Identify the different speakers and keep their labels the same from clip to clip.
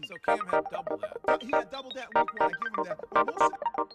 Speaker 1: So Cam had double that. He had double that week one. I give him that. But most of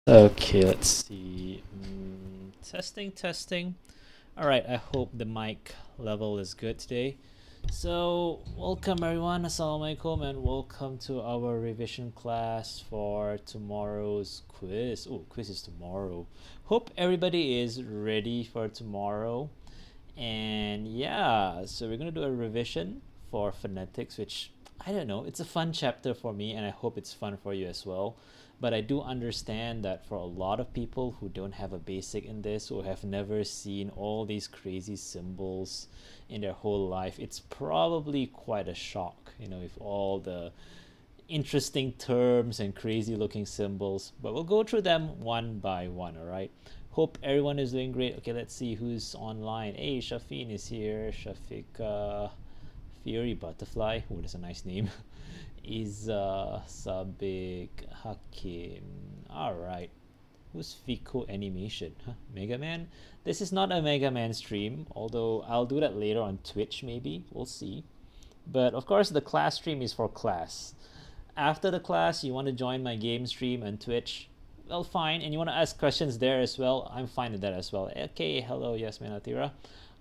Speaker 2: Okay, let's see. Testing, testing. All right, I hope the mic level is good today. So, welcome everyone, assalamualaikum, and welcome to our revision class for tomorrow's quiz. Oh, quiz is tomorrow. Hope everybody is ready for tomorrow. And yeah, so we're gonna do a revision for phonetics, which I don't know, it's a fun chapter for me, and I hope it's fun for you as well. But I do understand that for a lot of people who don't have a basic in this, who have never seen all these crazy symbols in their whole life, it's probably quite a shock, with all the interesting terms and crazy looking symbols. But we'll go through them one by one, all right? Hope everyone is doing great. Okay, let's see who's online. Hey, Shafin is here. Shafika Fury Butterfly. Oh, that's a nice name. Iza Sabik Hakim. Alright. Who's Fico Animation? Huh? Mega Man? This is not a Mega Man stream, although I'll do that later on Twitch maybe. We'll see. But of course, the class stream is for class. After the class, you want to join my game stream on Twitch, well, fine. And you want to ask questions there as well, I'm fine with that as well. Okay, hello, Yasmin Atira.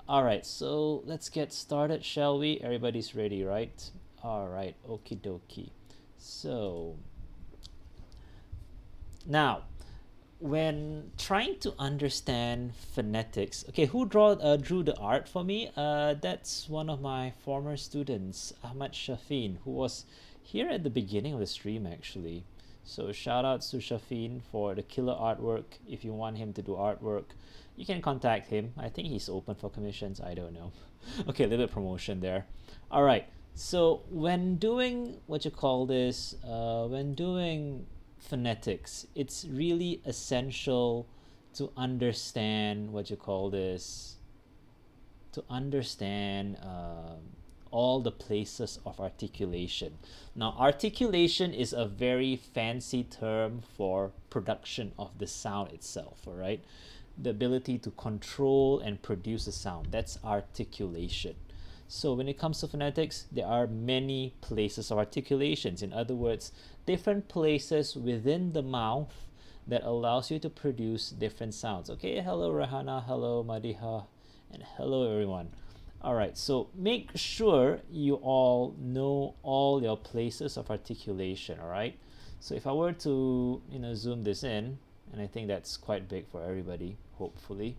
Speaker 2: All right, so let's get started, shall we? Everybody's ready, right? All right, okie dokie. So now, when trying to understand phonetics, okay, who drew the art for me? That's one of my former students, Ahmad Shafin, who was here at the beginning of the stream actually. So shout outs to Shafin for the killer artwork. If you want him to do artwork, you can contact him. I think he's open for commissions. I don't know. Okay, a little bit of promotion there. All right. So when doing what you call this, when doing phonetics, it's really essential to understand what you call this, to understand all the places of articulation. Now, articulation is a very fancy term for production of the sound itself, all right? The ability to control and produce a sound, that's articulation. So when it comes to phonetics, there are many places of articulations. In other words, different places within the mouth that allows you to produce different sounds. Okay, hello Rahana, hello Madiha, and hello everyone. All right, so make sure you all know all your places of articulation, all right? So if I were to, zoom this in, and I think that's quite big for everybody, hopefully.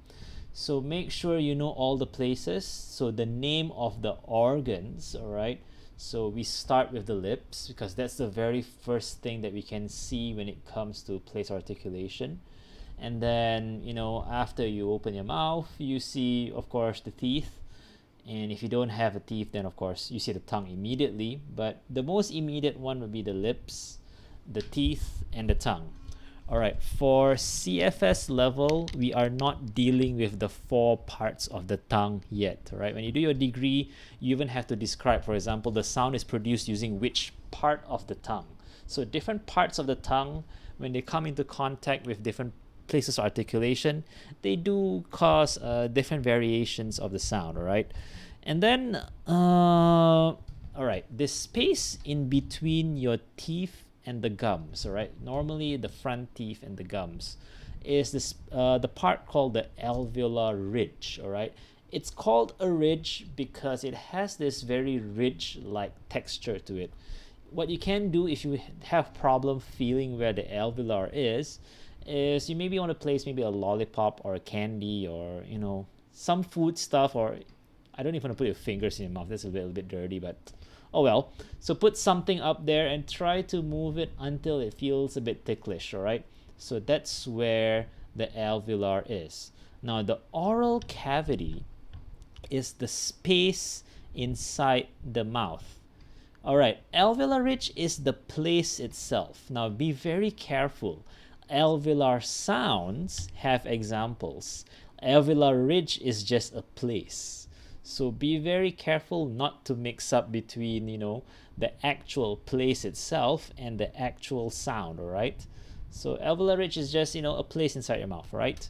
Speaker 2: So make sure you know all the places. So the name of the organs, all right? So we start with the lips because that's the very first thing that we can see when it comes to place articulation. And then, after you open your mouth, you see, of course, the teeth. And if you don't have a teeth, then of course you see the tongue immediately. But the most immediate one would be the lips, the teeth, and the tongue. All right, for CFS level, we are not dealing with the 4 parts of the tongue yet, right? When you do your degree, you even have to describe, for example, the sound is produced using which part of the tongue. So different parts of the tongue, when they come into contact with different places of articulation, they do cause different variations of the sound, all right? And then, all right, the space in between your teeth and the gums, all right, normally the front teeth and the gums, is this the part called the alveolar ridge, all right? It's called a ridge because it has this very ridge-like texture to it. What you can do if you have problem feeling where the alveolar is you maybe want to place maybe a lollipop or a candy or some food stuff, or I don't even want to put your fingers in your mouth, that's a little bit dirty, but oh well. So put something up there and try to move it until it feels a bit ticklish, all right? So that's where the alveolar is. Now the oral cavity is the space inside the mouth. All right, alveolar ridge is the place itself. Now be very careful. Alveolar sounds have examples. Alveolar ridge is just a place. So be very careful not to mix up between, the actual place itself and the actual sound, all right? So alveolar ridge is just, a place inside your mouth, right?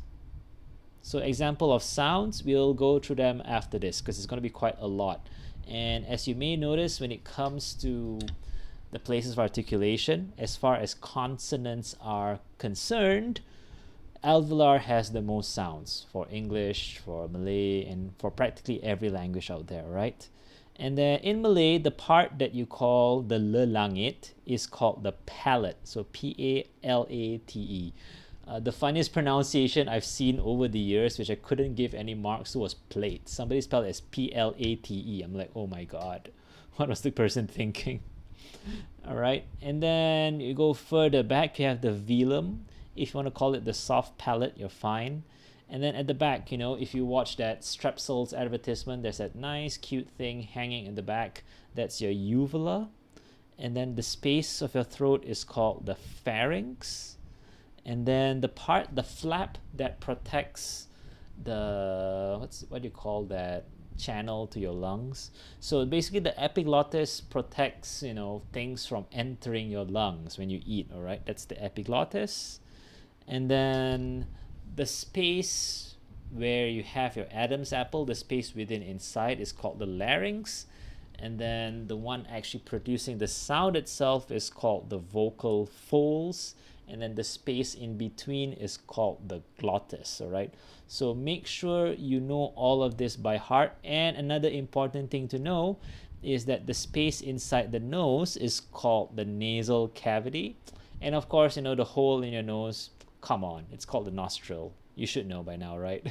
Speaker 2: So example of sounds, we'll go through them after this because it's going to be quite a lot. And as you may notice, when it comes to the places of articulation, as far as consonants are concerned, alveolar has the most sounds for English, for Malay, and for practically every language out there, right? And then in Malay, the part that you call the lelangit is called the palate. So P-A-L-A-T-E. The funniest pronunciation I've seen over the years, which I couldn't give any marks to, was plate. Somebody spelled it as P-L-A-T-E. I'm like, oh my God, what was the person thinking? All right, and then you go further back, you have the velum. If you want to call it the soft palate, you're fine. And then at the back, if you watch that Strepsils advertisement, there's that nice cute thing hanging in the back. That's your uvula. And then the space of your throat is called the pharynx. And then the flap that protects the, what do you call that, channel to your lungs. So basically the epiglottis protects, things from entering your lungs when you eat, all right? That's the epiglottis. And then the space where you have your Adam's apple, the space within inside is called the larynx. And then the one actually producing the sound itself is called the vocal folds. And then the space in between is called the glottis, all right? So make sure you know all of this by heart. And another important thing to know, is that the space inside the nose is called the nasal cavity. And of course, you know, the hole in your nose, come on, it's called the nostril. You should know by now, right?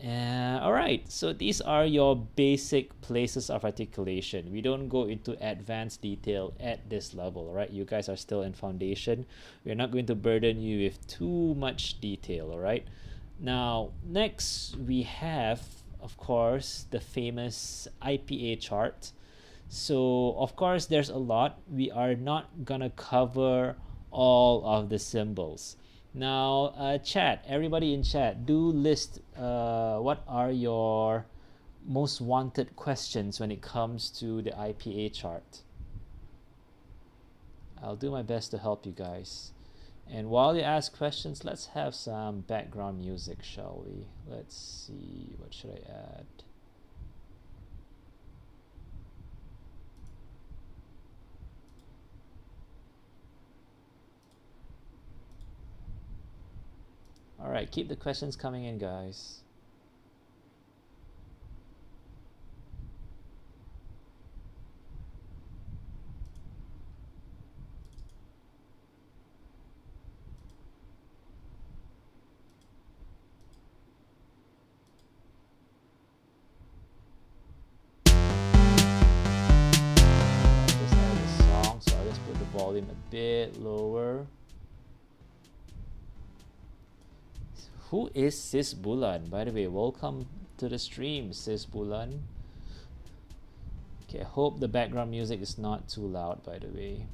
Speaker 2: All right, so these are your basic places of articulation. We don't go into advanced detail at this level, right? You guys are still in foundation. We're not going to burden you with too much detail, all right? Now, next we have, of course, the famous IPA chart. So, of course, there's a lot. We are not gonna cover all of the symbols. Now, chat, everybody in chat, do list what are your most wanted questions when it comes to the IPA chart. I'll do my best to help you guys. And while you ask questions, let's have some background music, shall we? Let's see, what should I add? All right, keep the questions coming in, guys. Just add a song, so I'll just put the volume a bit lower. Who is Sis Bulan? By the way, welcome to the stream, Sis Bulan. Okay, I hope the background music is not too loud, by the way.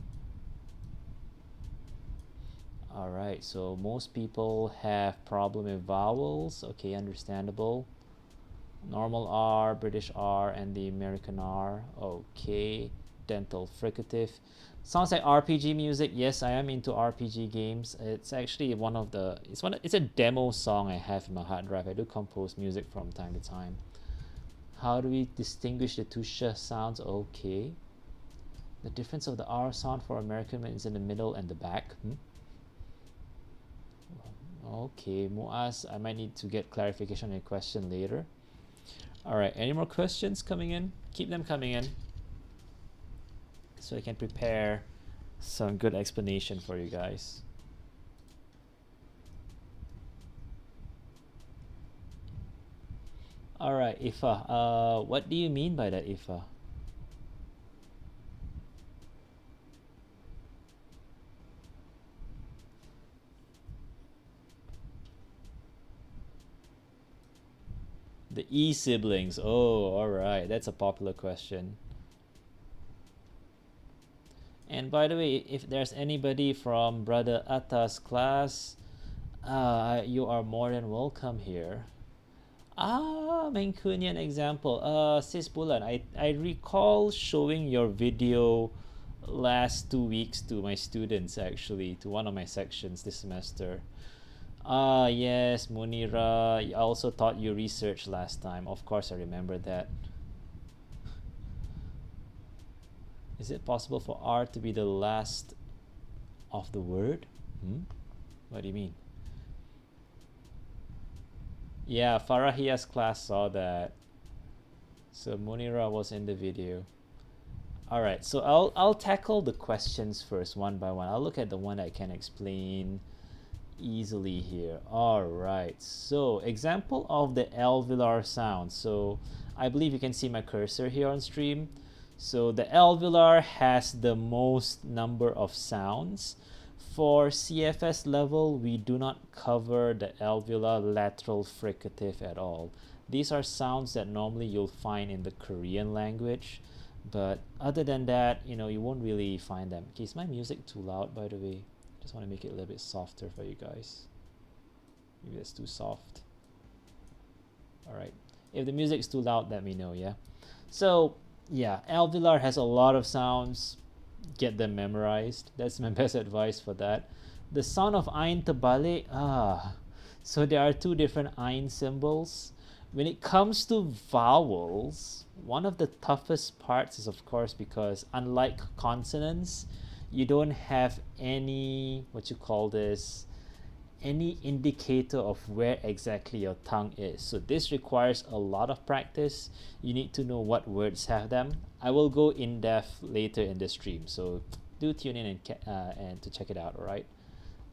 Speaker 2: All right, so most people have problem with vowels. Okay, understandable. Normal R, British R, and the American R. Okay, dental fricative. Sounds like RPG music. Yes, I am into RPG games. It's actually one of the it's a demo song I have in my hard drive. I do compose music from time to time. How do we distinguish the two sh sounds? Okay. The difference of the R sound for American is in the middle and the back. Okay, Muaz, I might need to get clarification on your question later. All right, any more questions coming in? Keep them coming in, so I can prepare some good explanation for you guys. All right, Ifa, what do you mean by that, Ifa? The E siblings. Oh, all right, that's a popular question. And by the way, if there's anybody from Brother Atta's class, you are more than welcome here. Mancunian example. Sis Bulan, I recall showing your video last 2 weeks to my students, actually, to one of my sections this semester. Yes, Munira, I also taught you research last time. Of course, I remember that. Is it possible for R to be the last of the word? What do you mean? Yeah, Farahia's class saw that. So Munira was in the video. All right, so I'll tackle the questions first one by one. I'll look at the one I can explain easily here. All right, so example of the alveolar sound. So I believe you can see my cursor here on stream. So the alveolar has the most number of sounds. For CFS level, we do not cover the alveolar lateral fricative at all. These are sounds that normally you'll find in the Korean language, but other than that, you know, you won't really find them. Okay, is my music too loud, by the way? Just want to make it a little bit softer for you guys. Maybe it's too soft. All right, if the music's too loud, let me know. Yeah, so yeah, alveolar has a lot of sounds. Get them memorized. That's my best advice for that. The sound of Ein Tabale, so there are two different Ein symbols. When it comes to vowels, one of the toughest parts is, of course, because unlike consonants, you don't have any, what you call this, any indicator of where exactly your tongue is. So this requires a lot of practice. You need to know what words have them. I will go in depth later in the stream, so do tune in and to check it out. All right,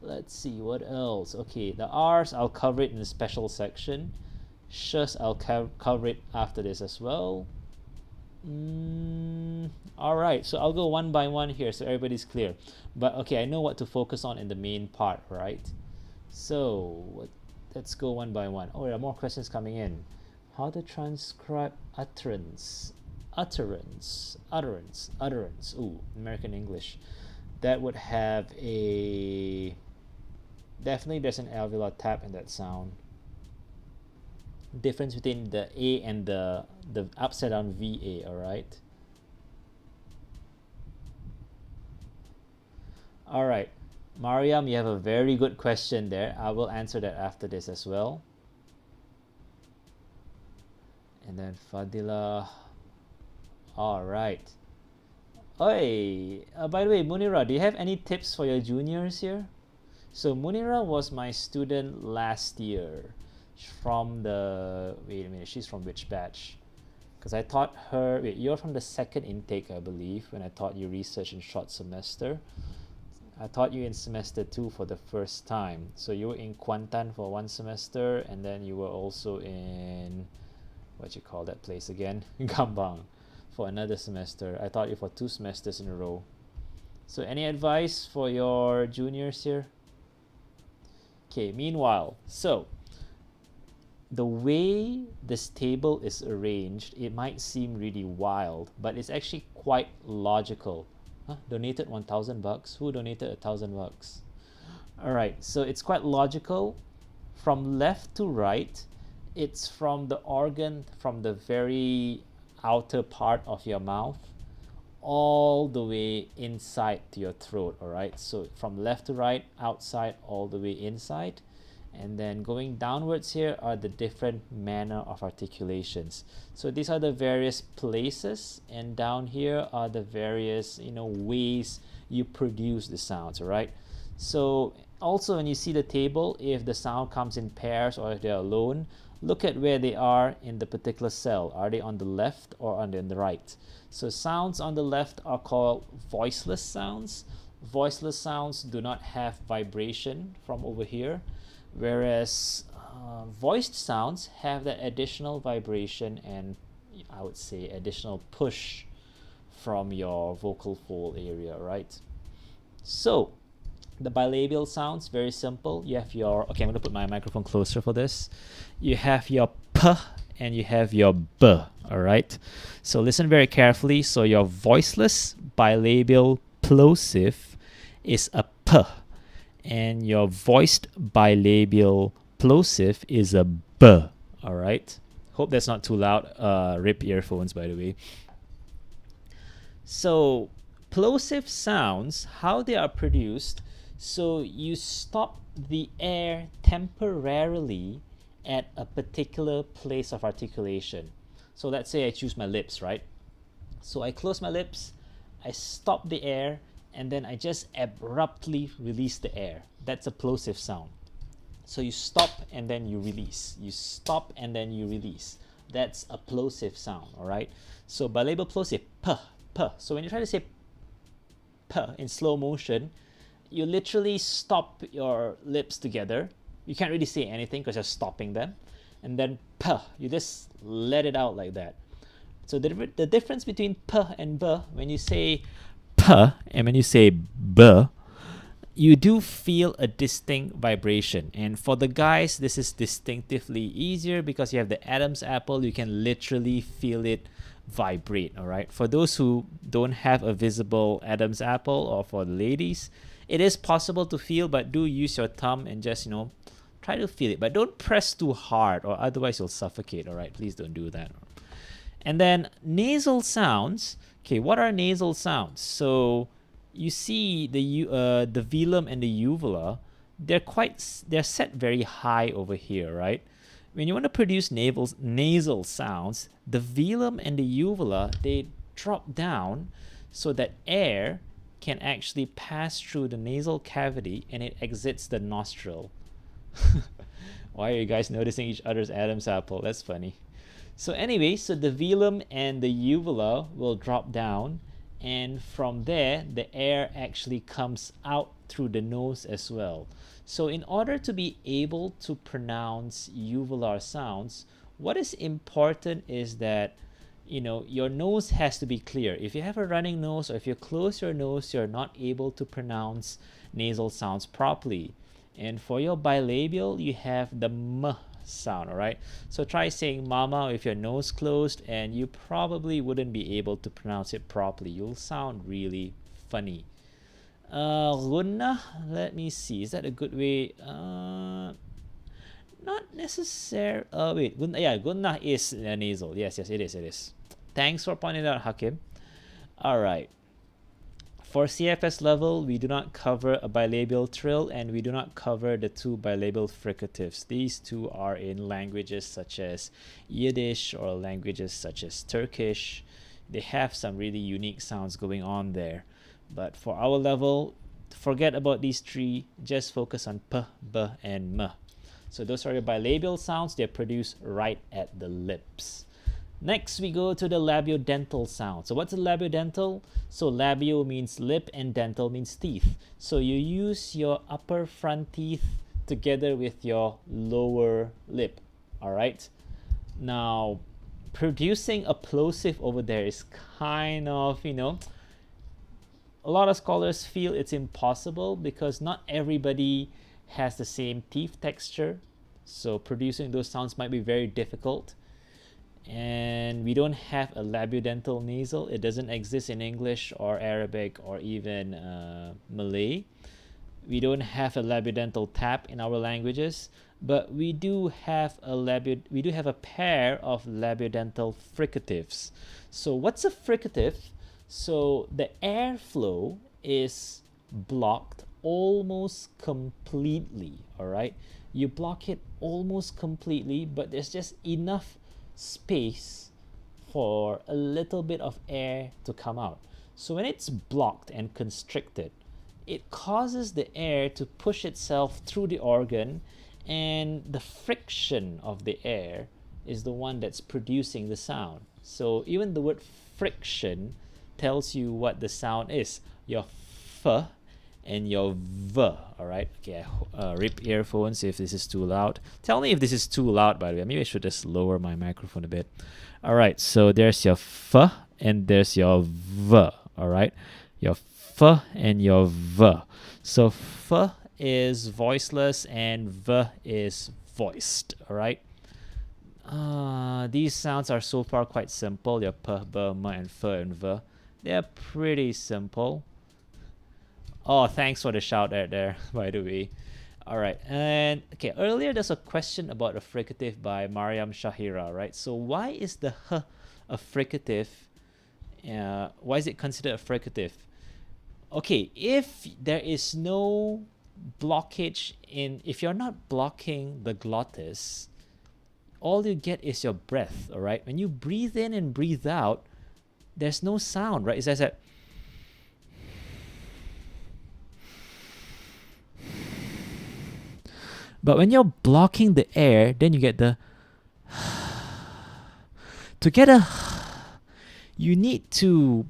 Speaker 2: let's see what else. Okay, the R's I'll cover it in a special section. Sh's I'll cover it after this as well. All right, so I'll go one by one here so everybody's clear. But okay, I know what to focus on in the main part, right? So let's go one by one. Oh, there are more questions coming in. How to transcribe utterance? Utterance. Ooh, American English. That would have a... Definitely there's an alveolar tap in that sound. Difference between the A and the upside down VA, alright? Alright, Mariam, you have a very good question there. I will answer that after this as well. And then Fadila. Alright. Oi, by the way, Munira, do you have any tips for your juniors here? So Munira was my student last year from the... Wait a minute, she's from which batch? Because I taught her... Wait, you're from the second intake, I believe, when I taught you research in short semester. I taught you in semester 2 for the first time. So you were in Kuantan for one semester, and then you were also in... What you call that place again? Gambang for another semester. I taught you for 2 semesters in a row. So any advice for your juniors here? Okay, meanwhile, so the way this table is arranged, it might seem really wild, but it's actually quite logical. Huh? Donated 1,000 bucks? Who donated 1,000 bucks? All right, so it's quite logical. From left to right, it's from the organ, from the very outer part of your mouth, all the way inside to your throat. All right, so from left to right, outside, all the way inside. And then going downwards here are the different manner of articulations. So these are the various places, and down here are the various, ways you produce the sounds. All right, so also when you see the table, if the sound comes in pairs or if they're alone, look at where they are in the particular cell. Are they on the left or on the right? So sounds on the left are called voiceless sounds. Voiceless sounds do not have vibration from over here, whereas voiced sounds have that additional vibration and, I would say, additional push from your vocal fold area, right? So the bilabial sounds, very simple. You have your... Okay, I'm going to put my microphone closer for this. You have your P and you have your B, all right? So listen very carefully. So your voiceless bilabial plosive is a P, and your voiced bilabial plosive is a B, all right? Hope that's not too loud. Rip earphones, by the way. So plosive sounds, how they are produced, so you stop the air temporarily at a particular place of articulation. So let's say I choose my lips, right? So I close my lips, I stop the air, and then I just abruptly release the air. That's a plosive sound. So you stop and then you release. You stop and then you release. That's a plosive sound, all right? So bilabial plosive, P, P. So when you try to say P in slow motion, you literally stop your lips together. You can't really say anything because you're stopping them. And then P, you just let it out like that. So the difference between P and B, when you say P and when you say B, you do feel a distinct vibration. And for the guys, this is distinctively easier because you have the Adam's apple. You can literally feel it vibrate, all right? For those who don't have a visible Adam's apple, or for the ladies, it is possible to feel, but do use your thumb and just, try to feel it. But don't press too hard or otherwise you'll suffocate, all right? Please don't do that. And then nasal sounds. Okay, what are nasal sounds? So you see the velum and the uvula, they're set very high over here, right? When you want to produce nasal sounds, the velum and the uvula, they drop down so that air can actually pass through the nasal cavity and it exits the nostril. Why are you guys noticing each other's Adam's apple? That's funny. So anyway, so the velum and the uvula will drop down, and from there the air actually comes out through the nose as well. So in order to be able to pronounce uvular sounds, what is important is that your nose has to be clear. If you have a running nose, or if you close your nose, you're not able to pronounce nasal sounds properly. And for your bilabial, you have the M sound, all right? So try saying mama with your nose closed, and you probably wouldn't be able to pronounce it properly. You'll sound really funny. Gunna, let me see. Is that a good way? Not necessary. Wait, gunna, yeah, gunna is nasal. Yes, it is. Thanks for pointing out, Hakim. All right. For CFS level, we do not cover a bilabial trill, and we do not cover the two bilabial fricatives. These two are in languages such as Yiddish or languages such as Turkish. They have some really unique sounds going on there. But for our level, forget about these three. Just focus on P, B, and M. So those are your bilabial sounds. They're produced right at the lips. Next, we go to the labiodental sound. So what's a labiodental? So labio means lip and dental means teeth. So you use your upper front teeth together with your lower lip. All right. Now, producing a plosive over there is kind of, a lot of scholars feel it's impossible because not everybody has the same teeth texture. So producing those sounds might be very difficult. And we don't have a labiodental nasal. It doesn't exist in English or Arabic or even Malay. We don't have a labiodental tap in our languages, but we do have a pair of labiodental fricatives. So what's a fricative? So the airflow is blocked almost completely, all right? You block it almost completely, but there's just enough space for a little bit of air to come out. So when it's blocked and constricted, it causes the air to push itself through the organ, and the friction of the air is the one that's producing the sound. So even the word friction tells you what the sound is. Your F and your V, all right? Okay, rip earphones if this is too loud. Tell me if this is too loud, by the way. Maybe I should just lower my microphone a bit. All right, so there's your F and there's your V, all right? Your F and your V. So F is voiceless and V is voiced, all right? These sounds are so far quite simple. Your P, B, M, and F and V. They're pretty simple. Oh, thanks for the shout out there, by the way. All right, and okay, earlier there's a question about a fricative by Mariam Shahira, right? So why is the H a fricative? Why is it considered a fricative? Okay, if there is no blockage if you're not blocking the glottis, all you get is your breath, all right? When you breathe in and breathe out, there's no sound, right? It's just that. But when you're blocking the air, then you get the. To get a. You need to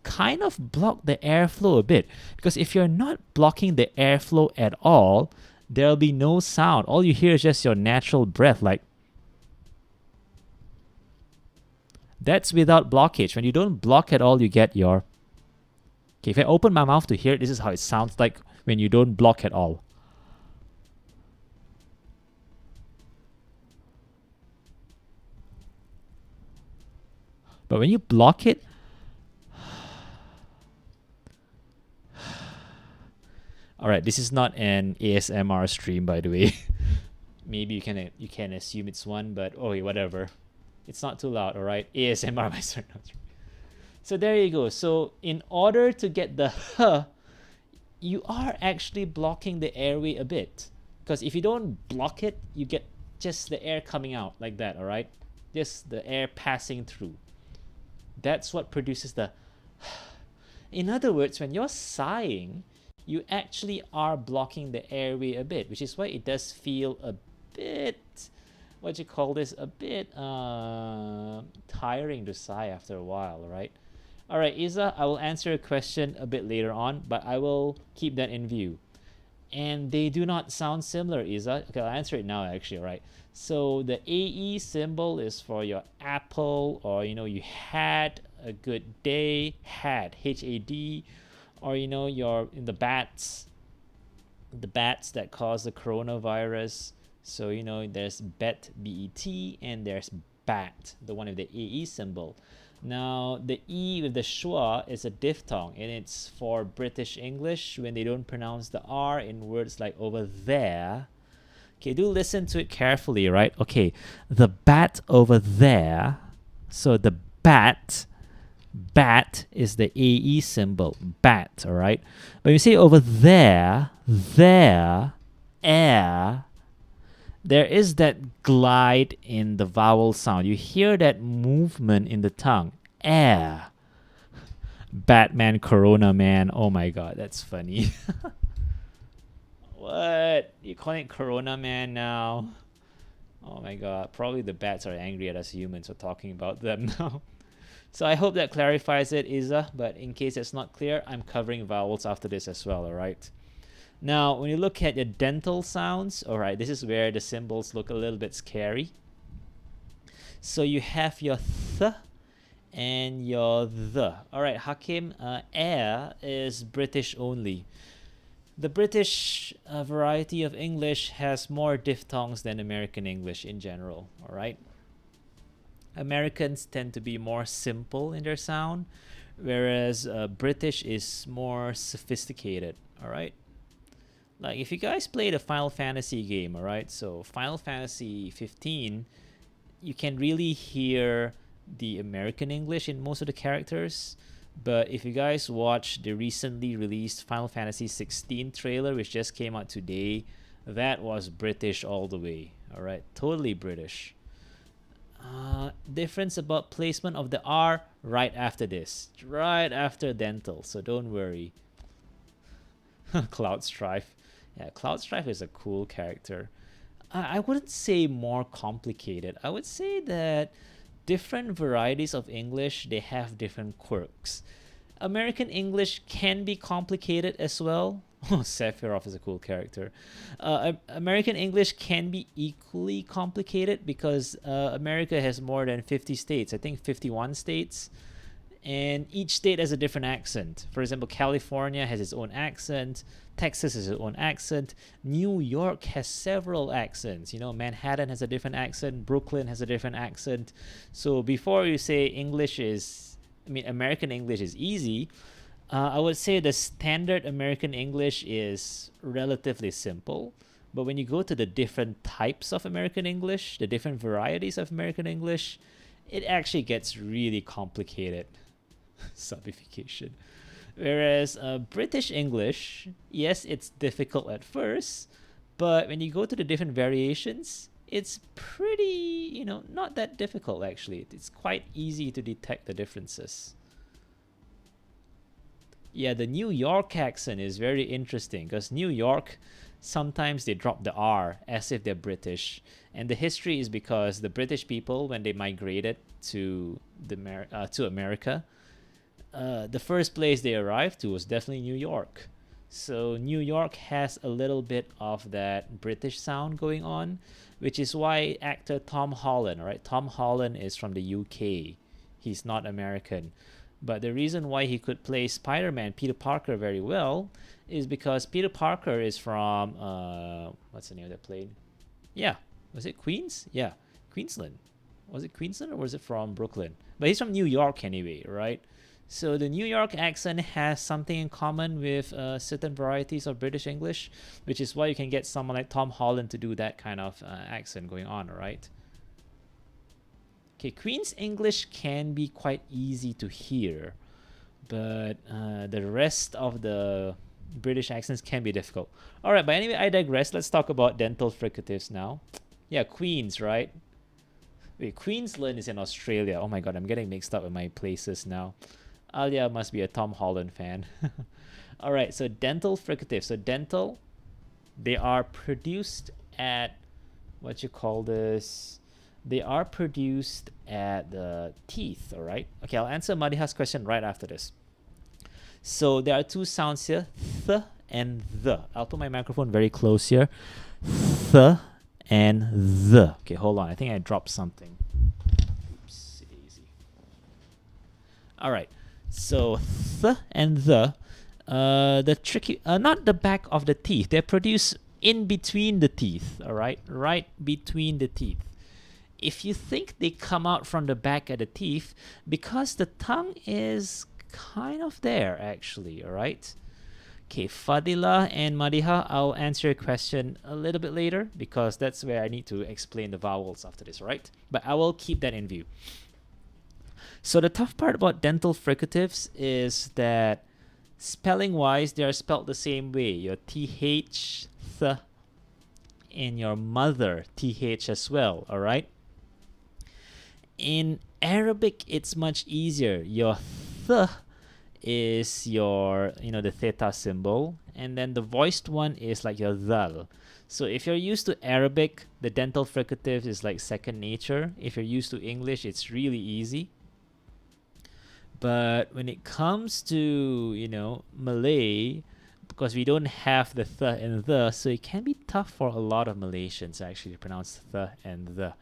Speaker 2: kind of block the airflow a bit. Because if you're not blocking the airflow at all, there'll be no sound. All you hear is just your natural breath, like. That's without blockage. When you don't block at all, you get your. Okay, if I open my mouth to hear it, this is how it sounds like when you don't block at all. But when you block it, all right, this is not an ASMR stream, by the way. Maybe you can assume it's one, but whatever. It's not too loud, all right? ASMR by certain. So there you go. So in order to get the H, you are actually blocking the airway a bit. Because if you don't block it, you get just the air coming out like that, all right? Just the air passing through. That's what produces the. In other words, when you're sighing, you actually are blocking the airway a bit, which is why it does feel a bit, what you call this, a bit tiring to sigh after a while, right? All right, Isa, I will answer a question a bit later on, but I will keep that in view. And they do not sound similar, Isa. Okay, I'll answer it now, actually, right? So the AE symbol is for your apple, or, you had a good day, had, HAD, or, you're in the bats that cause the coronavirus. So, there's bet, BET, and there's bat, the one with the AE symbol. Now, the E with the schwa is a diphthong, and it's for British English when they don't pronounce the R in words like over there. Okay, do listen to it carefully, right? Okay, the bat over there. So the bat is the AE symbol, bat, all right? But you say over there, air, there is that glide in the vowel sound. You hear that movement in the tongue. Air. Batman, Corona Man. Oh my god, that's funny. What? You calling it Corona Man now? Oh my god. Probably the bats are angry at us humans for talking about them now. So I hope that clarifies it, Isa. But in case it's not clear, I'm covering vowels after this as well, alright? Now, when you look at your dental sounds, all right, this is where the symbols look a little bit scary. So you have your th and your the. All right, Hakim, air is British only. The British variety of English has more diphthongs than American English in general, all right? Americans tend to be more simple in their sound, whereas British is more sophisticated, all right? Like, if you guys played a Final Fantasy game, all right? So Final Fantasy 15, you can really hear the American English in most of the characters. But if you guys watch the recently released Final Fantasy 16 trailer, which just came out today, that was British all the way, all right? Totally British. Difference about placement of the R right after this, right after dental, so don't worry. Cloud Strife. Yeah, Cloud Strife is a cool character. I wouldn't say more complicated. I would say that different varieties of English, they have different quirks. American English can be complicated as well. Oh, Sephiroth is a cool character. American English can be equally complicated because America has more than 50 states. I think 51 states. And each state has a different accent. For example, California has its own accent. Texas has its own accent. New York has several accents. Manhattan has a different accent. Brooklyn has a different accent. So before you say American English is easy, I would say the standard American English is relatively simple. But when you go to the different types of American English, the different varieties of American English, it actually gets really complicated. Subification. Whereas British English, yes, it's difficult at first, but when you go to the different variations, it's pretty, not that difficult actually. It's quite easy to detect the differences. Yeah, the New York accent is very interesting because New York, sometimes they drop the R as if they're British. And the history is because the British people, when they migrated to America, the first place they arrived to was definitely New York. So New York has a little bit of that British sound going on, which is why actor Tom Holland, right? Tom Holland is from the UK. He's not American. But the reason why he could play Spider-Man, Peter Parker, very well is because Peter Parker is from, what's the name of that plane? Yeah, was it Queens? Yeah, Queensland. Was it Queensland or was it from Brooklyn? But he's from New York anyway, right? So the New York accent has something in common with certain varieties of British English, which is why you can get someone like Tom Holland to do that kind of accent going on, right? Okay, Queen's English can be quite easy to hear, but the rest of the British accents can be difficult. All right, but anyway, I digress. Let's talk about dental fricatives now. Yeah, Queens, right? Wait, Queensland is in Australia. Oh my god, I'm getting mixed up with my places now. Alia must be a Tom Holland fan. All right, so dental fricative. So dental, they are produced at, what you call this? They are produced at the teeth, all right? Okay, I'll answer Madiha's question right after this. So there are two sounds here, th and the. I'll put my microphone very close here. Th and the. Okay, hold on. I think I dropped something. Oops, easy. All right. So th and the tricky, not the back of the teeth. They're produced in between the teeth. All right, right between the teeth. If you think they come out from the back of the teeth, because the tongue is kind of there actually. All right. Okay, Fadila and Madiha, I'll answer your question a little bit later because that's where I need to explain the vowels after this, right? But I will keep that in view. So the tough part about dental fricatives is that spelling-wise, they are spelled the same way. Your TH, th, and your mother, TH as well, all right? In Arabic, it's much easier. Your th is your, the theta symbol, and then the voiced one is like your dhal. So if you're used to Arabic, the dental fricative is like second nature. If you're used to English, it's really easy. But when it comes to, Malay, because we don't have the th and the, so it can be tough for a lot of Malaysians actually to pronounce the and the.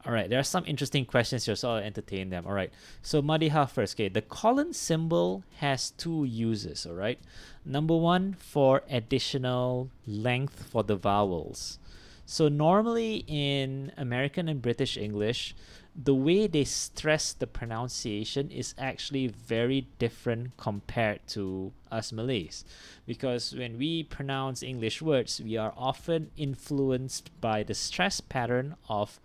Speaker 2: All right, there are some interesting questions here, so I'll entertain them. All right, so Madiha first. Okay, the colon symbol has two uses, all right? Number one, for additional length for the vowels. So normally in American and British English, the way they stress the pronunciation is actually very different compared to us Malays. Because when we pronounce English words, we are often influenced by the stress pattern of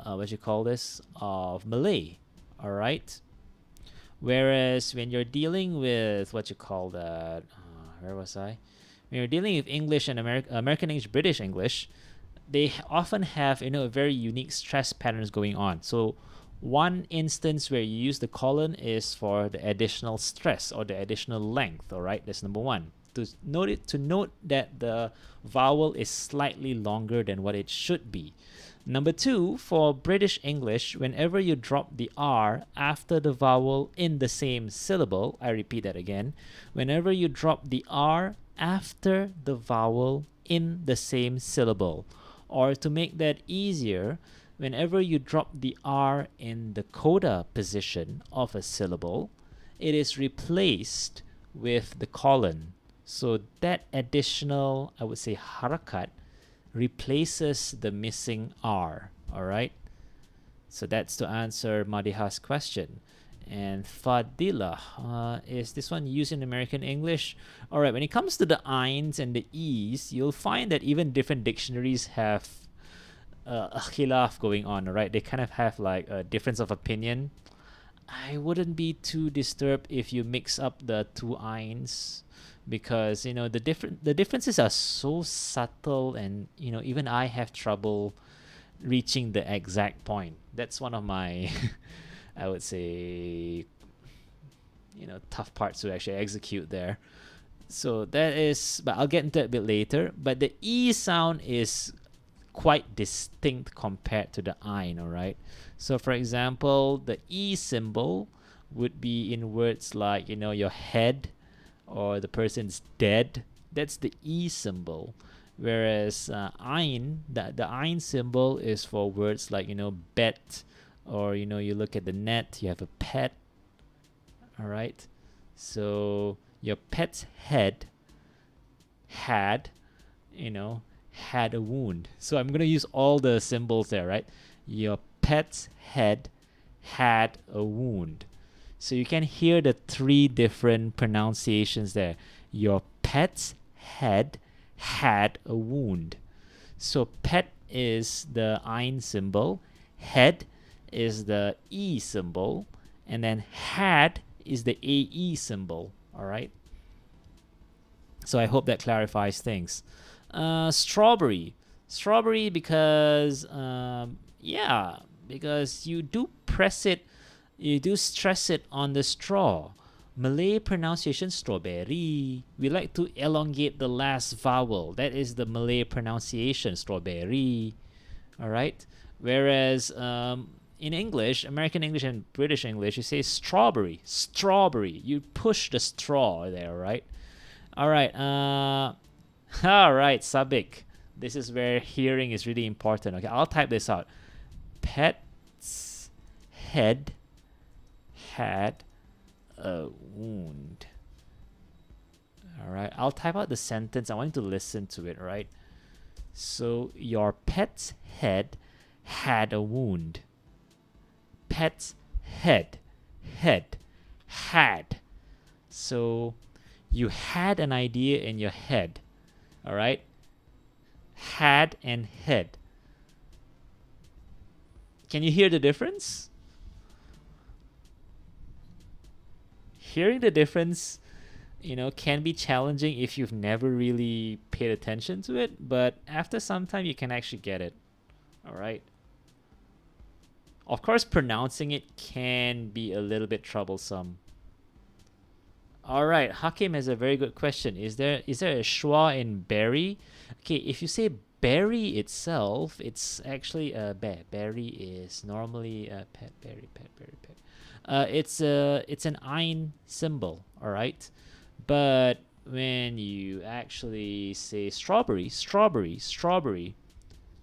Speaker 2: of Malay, all right? Whereas when you're dealing with where was I? When you're dealing with English and American English, British English, they often have very unique stress patterns going on. So one instance where you use the colon is for the additional stress or the additional length, all right? That's number one. To note that the vowel is slightly longer than what it should be. Number two, for British English, whenever you drop the R after the vowel in the same syllable, I repeat that again, whenever you drop the R after the vowel in the same syllable, or to make that easier, whenever you drop the R in the coda position of a syllable, it is replaced with the colon. So that additional, I would say, harakat replaces the missing R, all right? So that's to answer Madiha's question. And Fadila, is this one used in American English? All right, when it comes to the Eins and the E's, you'll find that even different dictionaries have a khilaf going on, all right? They kind of have like a difference of opinion. I wouldn't be too disturbed if you mix up the two Eins, because the differences are so subtle, and even I have trouble reaching the exact point. That's one of my I would say tough parts to actually execute there. So that is, but I'll get into it a bit later. But the E sound is quite distinct compared to the Ein, all right? So for example, the E symbol would be in words like your head, or the person's dead. That's the E symbol. Whereas Ein, the Ein symbol is for words like bet, or you look at the net, you have a pet, all right? So your pet's head had a wound. So I'm gonna use all the symbols there, right? Your pet's head had a wound. So you can hear the three different pronunciations there. Your pet's head had a wound. So pet is the Ein symbol, head is the E symbol, and then had is the AE symbol, all right? So I hope that clarifies things. Strawberry because because you do stress it on the straw, Malay pronunciation, strawberry. We like to elongate the last vowel. That is the Malay pronunciation, strawberry. All right. Whereas in English, American English and British English, you say strawberry, strawberry. You push the straw there, right? All right. All right, Sabik. This is where hearing is really important. Okay, I'll type this out. Pet's head had a wound. All right, I'll type out the sentence. I want you to listen to it, right? So your pet's head had a wound. Pet's head, had. So you had an idea in your head, all right? Had and head. Can you hear the difference? Hearing the difference, can be challenging if you've never really paid attention to it, but after some time you can actually get it. All right. Of course, pronouncing it can be a little bit troublesome. All right, Hakim has a very good question. Is there a schwa in berry? Okay, if you say berry itself, it's actually a berry is normally a pet. It's an ein symbol, all right? But when you actually say strawberry,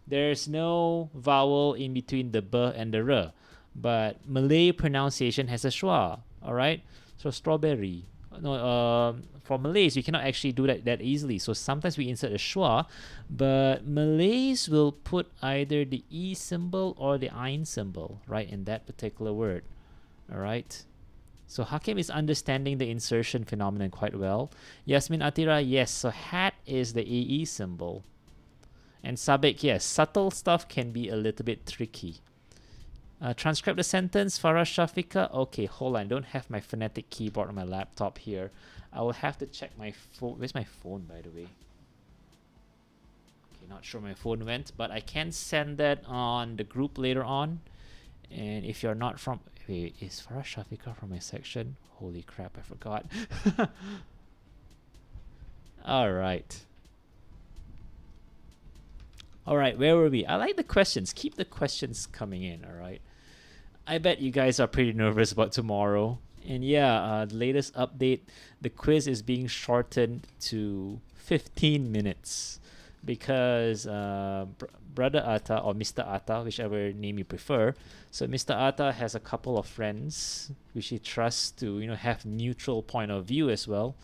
Speaker 2: there's no vowel in between the b and the r. But Malay pronunciation has a schwa, all right? So strawberry. No, for Malays, you cannot actually do that easily. So sometimes we insert a schwa, but Malays will put either the e symbol or the ein symbol, right, in that particular word. All right. So Hakim is understanding the insertion phenomenon quite well. Yasmin Atira, yes. So hat is the AE symbol. And Sabik, yes. Subtle stuff can be a little bit tricky. Transcribe the sentence, Farah Shafika. Okay, hold on. I don't have my phonetic keyboard on my laptop here. I will have to check my phone. Where's my phone, by the way? Okay, not sure my phone went, but I can send that on the group later on. And if you're not from... Wait, is Farah Shafika from my section? Holy crap, I forgot. All right. All right, where were we? I like the questions. Keep the questions coming in, all right? I bet you guys are pretty nervous about tomorrow. And yeah, the latest update, the quiz is being shortened to 15 minutes because Brother Atta or Mr. Atta, whichever name you prefer. So Mr. Atta has a couple of friends which he trusts to, have neutral point of view as well.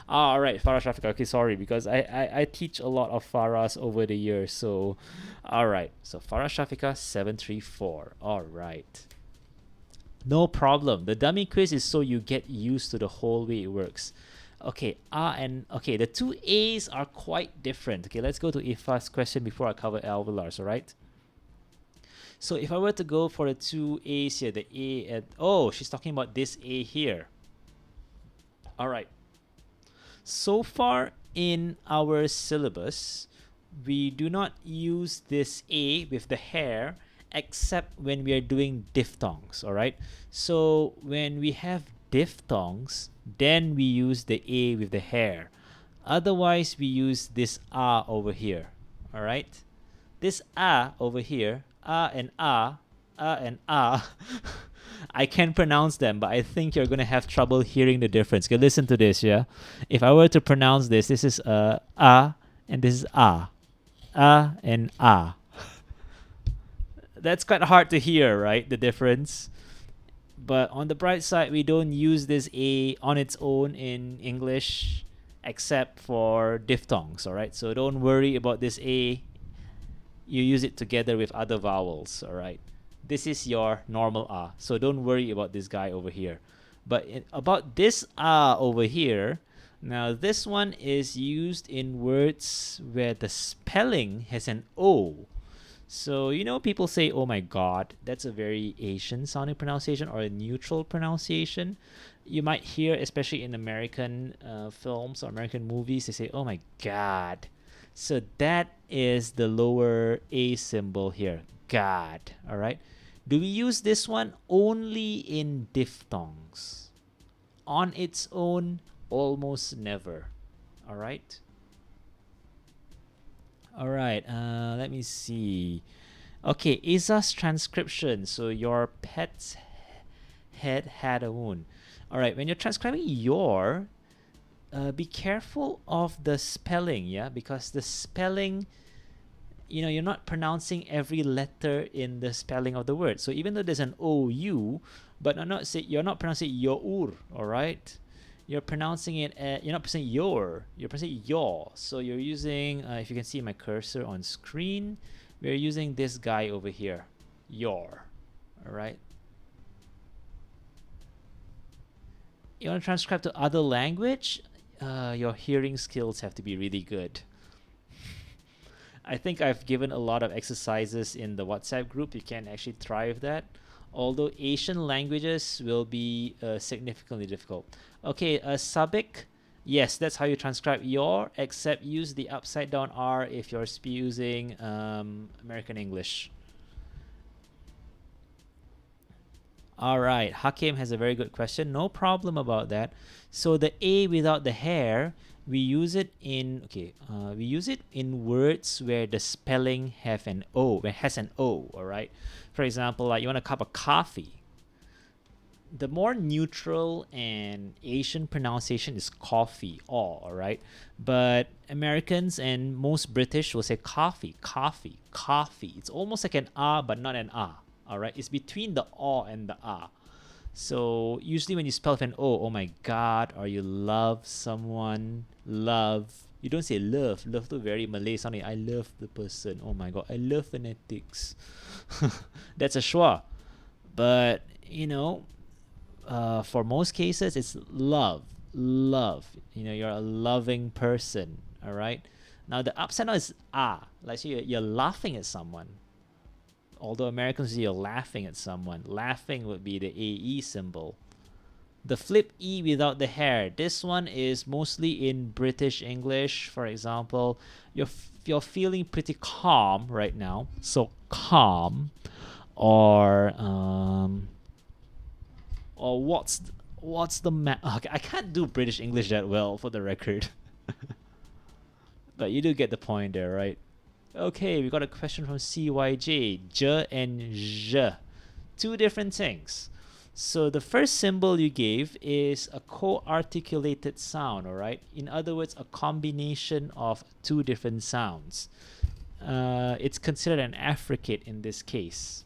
Speaker 2: All right, Farah Shafika. Okay, sorry, because I teach a lot of Farahs over the years. So, all right. So Farah Shafika 734. All right. No problem. The dummy quiz is so you get used to the whole way it works. Okay, the two A's are quite different. Okay, let's go to Ifa's question before I cover alveolars, all right? So if I were to go for the two A's here, the A and... Oh, she's talking about this A here. All right. So far in our syllabus, we do not use this A with the hair except when we are doing diphthongs, all right? So when we have diphthongs, then we use the A with the hair. Otherwise, we use this A over here, all right? This A over here, A and A and A, I can pronounce them, but I think you're going to have trouble hearing the difference. Okay, listen to this, yeah? If I were to pronounce this, this is A and this is A. A and A. That's quite hard to hear, right? The difference. But on the bright side, we don't use this A on its own in English except for diphthongs, all right? So don't worry about this A. You use it together with other vowels, all right? This is your normal A, so don't worry about this guy over here. But about this A over here, now this one is used in words where the spelling has an O. So, people say, oh my God, that's a very Asian sounding pronunciation or a neutral pronunciation. You might hear, especially in American films or American movies, they say, oh my God. So that is the lower A symbol here, God, all right? Do we use this one only in diphthongs? on its own, almost never. All right. All right. Let me see. Okay, Isa's transcription. So your pet's head had a wound. All right. When you're transcribing your, be careful of the spelling, yeah, because the spelling, you know, you're not pronouncing every letter in the spelling of the word. So even though there's an OU, but you're not pronouncing your, all right? You're pronouncing it, you're not pronouncing your, you're pronouncing your. So you're using, if you can see my cursor on screen, we're using this guy over here, your, all right? You want to transcribe to other language? Your hearing skills have to be really good. I think I've given a lot of exercises in the WhatsApp group. You can actually try with that. Although Asian languages will be significantly difficult. Okay, Sabik. Yes, that's how you transcribe your, except use the upside down R if you're using American English. All right, Hakim has a very good question. No problem about that. So the A without the hair, we use it in we use it in words where the spelling has an O. All right. For example, like you want a cup of coffee. The more neutral and Asian pronunciation is coffee, all right. But Americans and most British will say coffee, coffee, coffee. It's almost like an ah, but not an ah. All right, it's between the aw and the ah. So usually when you spell with an O, oh my God, or you love someone, love. You don't say love. Love to very Malay sounding. I love the person. Oh my God, I love phonetics. That's a schwa. But, you know, for most cases, it's love. Love. You know, you're a loving person. All right. Now the upside down is ah. Like so you're laughing at someone. Although Americans say you're laughing at someone. Laughing would be the AE symbol. The flip E without the hair. This one is mostly in British English. For example, you're feeling pretty calm right now. So calm. Or what's the okay, I can't do British English that well, for the record. But you do get the point there, right? Okay, we got a question from CYJ. J and J. Two different things. So the first symbol you gave is a co-articulated sound, all right? In other words, a combination of two different sounds. It's considered an affricate in this case.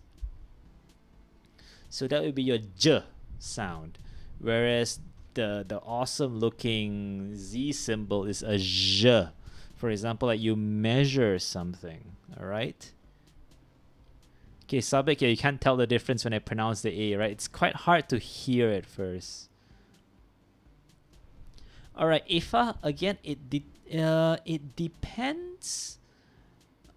Speaker 2: So that would be your J sound. Whereas the awesome looking Z symbol is a J. For example, like you measure something, all right? Okay, Sabik, yeah, you can't tell the difference when I pronounce the A, right? It's quite hard to hear at first. All right, Ifa, again, it depends.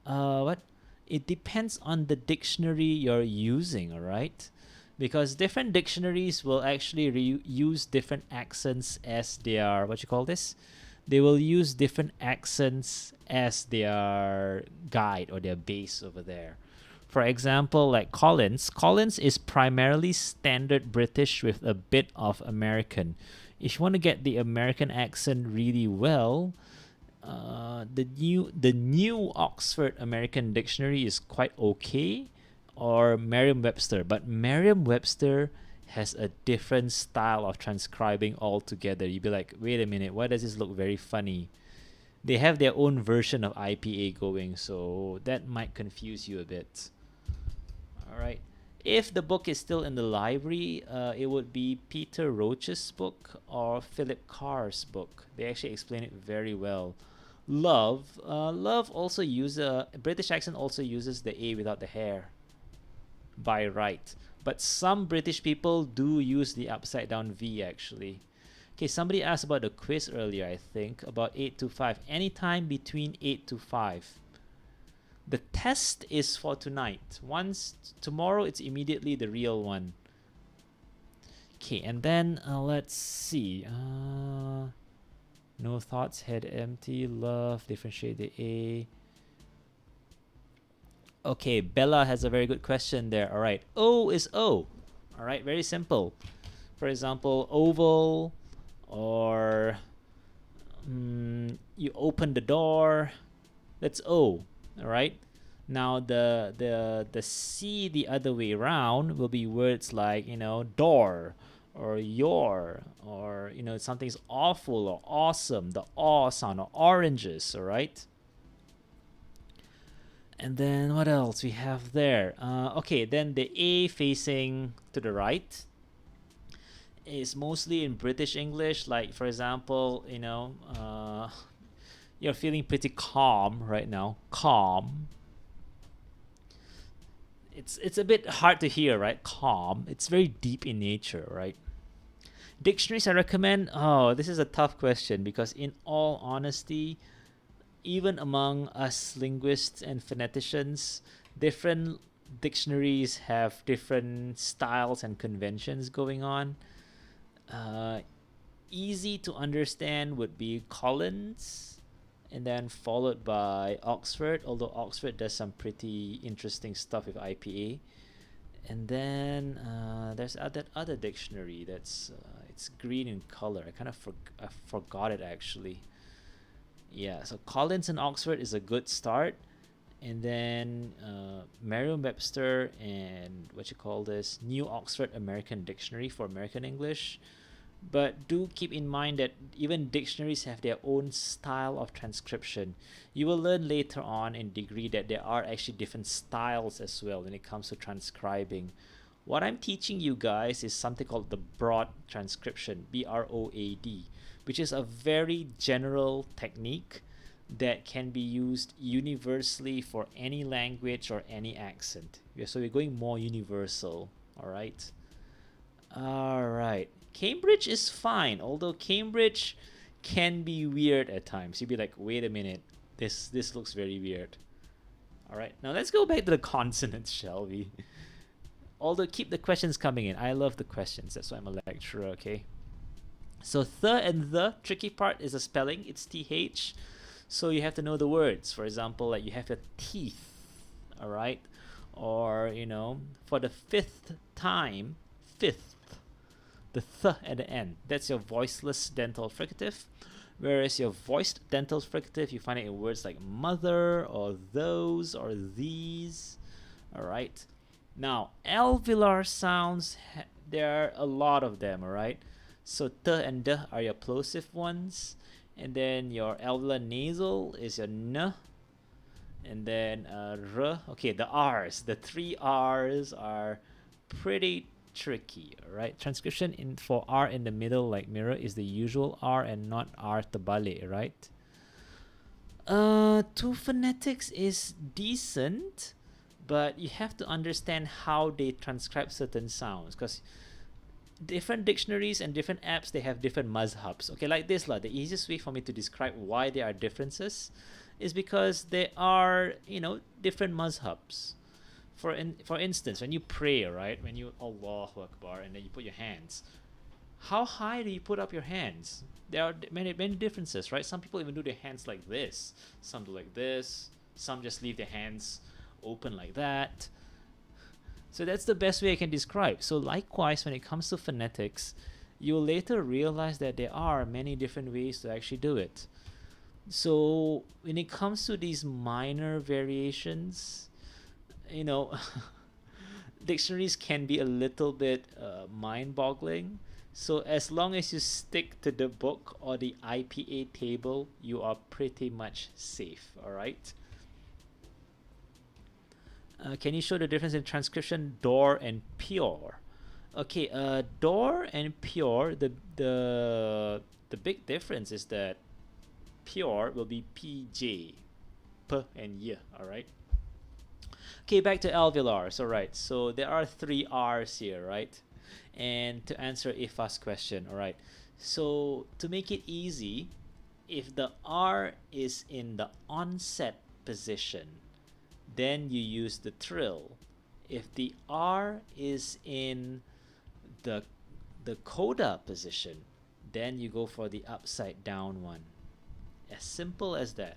Speaker 2: It depends on the dictionary you're using, all right? Because different dictionaries will actually use different accents as their, what you call this? They will use different accents as their guide or their base over there. For example, like Collins. Collins is primarily standard British with a bit of American. If you want to get the American accent really well, the new Oxford American Dictionary is quite okay, or Merriam-Webster. But Merriam-Webster has a different style of transcribing altogether. You'd be like, wait a minute, why does this look very funny? They have their own version of IPA going, so that might confuse you a bit. All right. If the book is still in the library, it would be Peter Roach's book or Philip Carr's book. They actually explain it very well. Love also uses, British accent also uses the A without the hair by right. But some British people do use the upside down V actually. Okay, somebody asked about the quiz earlier, I think, about 8 to 5. Anytime between 8 to 5. The test is for tonight. Tomorrow, it's immediately the real one. Okay, and then let's see. No thoughts, head empty, love, differentiate the A. Okay, Bella has a very good question there. All right, O is O. All right, very simple. For example, oval, or you open the door. That's O. All right. Now the C the other way around will be words like, door, or your, or something's awful or awesome. The aw sound, or oranges. All right. And then what else we have there? Okay, then the A facing to the right is mostly in British English. Like, for example, you're feeling pretty calm right now. Calm. It's a bit hard to hear, right? Calm. It's very deep in nature, right? Dictionaries I recommend. Oh, this is a tough question because, in all honesty, even among us linguists and phoneticians, different dictionaries have different styles and conventions going on. Easy to understand would be Collins, and then followed by Oxford, although Oxford does some pretty interesting stuff with IPA. And then there's that other dictionary that's it's green in color. I forgot it actually. Yeah, so Collins and Oxford is a good start, and then Merriam-Webster and New Oxford American Dictionary for American English. But do keep in mind that even dictionaries have their own style of transcription. You will learn later on in degree that there are actually different styles as well when it comes to transcribing. What I'm teaching you guys is something called the broad transcription, BROAD, which is a very general technique that can be used universally for any language or any accent. So we're going more universal, all right? All right. Cambridge is fine, although Cambridge can be weird at times. You'd be like, wait a minute, this looks very weird. All right, now let's go back to the consonants, shall we? Although keep the questions coming in. I love the questions. That's why I'm a lecturer, okay? So and the tricky part is the spelling. It's TH. So you have to know the words. For example, like you have your teeth, all right? Or, for the fifth time, the th at the end. That's your voiceless dental fricative. Whereas your voiced dental fricative, you find it in words like mother, or those, or these. All right. Now, alveolar sounds, there are a lot of them, all right? So t and d are your plosive ones. And then your alveolar nasal is your n. And then r. Okay, the r's. The three r's are pretty tricky, right? Transcription for R in the middle, like mirror, is the usual R and not Ein Tabale, right? To phonetics is decent, but you have to understand how they transcribe certain sounds, because different dictionaries and different apps, they have different mazhabs. Okay, like this lah. The easiest way for me to describe why there are differences is because there are, different mazhabs. For instance, when you pray, right? When you Allahu Akbar and then you put your hands, how high do you put up your hands? There are many differences, right? Some people even do their hands like this. Some do like this. Some just leave their hands open like that. So that's the best way I can describe. So likewise, when it comes to phonetics, you'll later realize that there are many different ways to actually do it. So when it comes to these minor variations, dictionaries can be a little bit mind-boggling. So as long as you stick to the book or the IPA table, you are pretty much safe, all right? Can you show the difference in transcription door and pure? Okay, door and pure, the big difference is that pure will be PJ, P and Y, all right? Okay, back to alveolars. All right, so there are 3 R's here, right? And to answer Ifa's question, all right, so to make it easy, if the R is in the onset position, then you use the trill. If the R is in the coda position, then you go for the upside down one. As simple as that.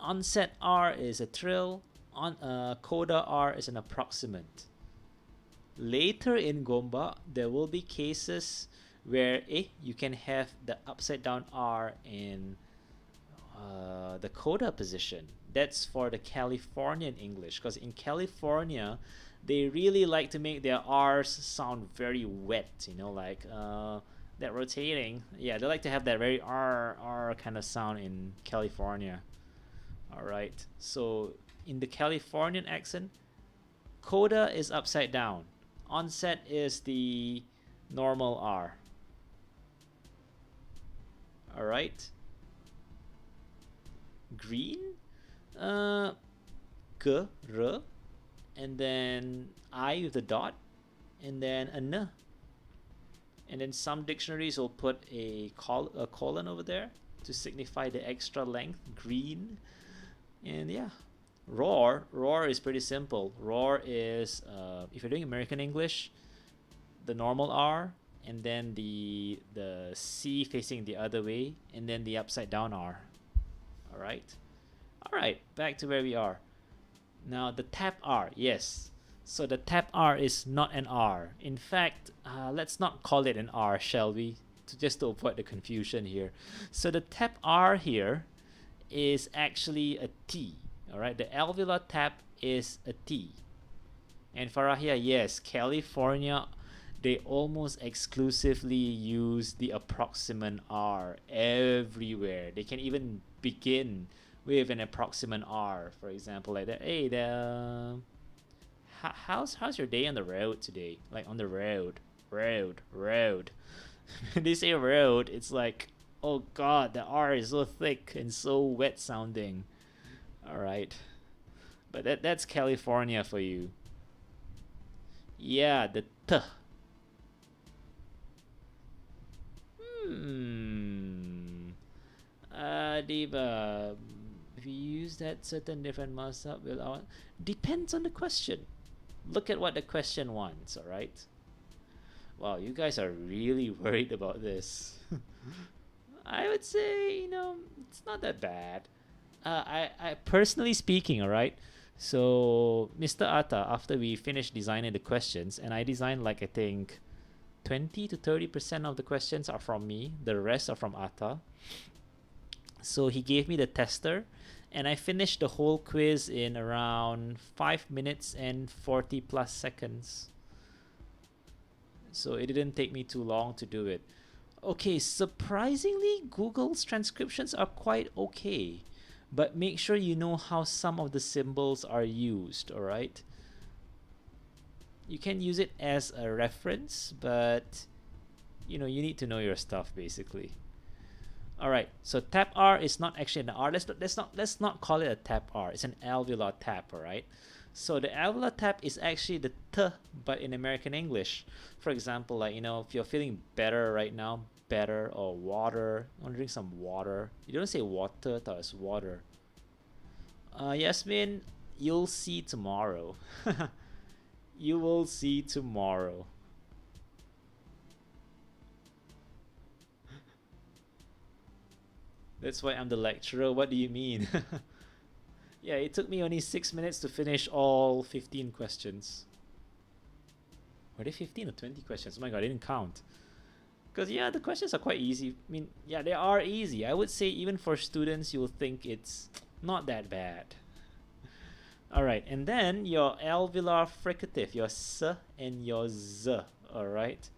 Speaker 2: Onset R is a trill, on coda R is an approximant. Later in Gomba, there will be cases where you can have the upside down R in the coda position. That's for the Californian English, because in California, they really like to make their R's sound very wet, like that rotating. Yeah, they like to have that very R kind of sound in California. All right, so in the Californian accent, coda is upside down. Onset is the normal R. All right. Green, g, r, and then I with a dot, and then a n. And then some dictionaries will put a colon over there to signify the extra length, green. And yeah, roar is pretty simple. Roar is, if you're doing American English, the normal R, and then the C facing the other way, and then the upside down R. All right, back to where we are. Now the tap R, yes. So the tap R is not an R. In fact, let's not call it an R, shall we? Just to avoid the confusion here. So the tap R here is actually a T. All right, the alveolar tap is a T. And Farahia, yes, California, they almost exclusively use the approximant R everywhere. They can even begin with an approximant R, for example, like that. Hey, how's your day on the road today? Like on the road. When they say road, it's like, oh god, the R is so thick and so wet sounding. All right, but that's California for you. Yeah, the T. Diva, if you use that certain different mashup will depends on the question. Look at what the question wants. All right. Wow, you guys are really worried about this. I would say, it's not that bad. I personally speaking, all right. So Mr. Atta, after we finished designing the questions, and I designed like I think 20 to 30% of the questions are from me. The rest are from Atta. So he gave me the tester, and I finished the whole quiz in around 5 minutes and 40 plus seconds. So it didn't take me too long to do it. Okay, surprisingly, Google's transcriptions are quite okay. But make sure you know how some of the symbols are used, alright? You can use it as a reference, but you need to know your stuff basically. All right, so tap R is not actually an R. Let's not call it a tap R. It's an alveolar tap, all right? So the alveolar tap is actually the T, but in American English. For example, like if you're feeling better right now, better, or water. I want to drink some water. You don't say water, thought it's water. Yasmin, you'll see tomorrow. You will see tomorrow. That's why I'm the lecturer. What do you mean? Yeah, it took me only 6 minutes to finish all 15 questions. Were they 15 or 20 questions? Oh my god, I didn't count. Because yeah, the questions are quite easy. I mean, yeah, they are easy. I would say even for students, you'll think it's not that bad. Alright, and then your alveolar fricative, your S and your Z. Alright.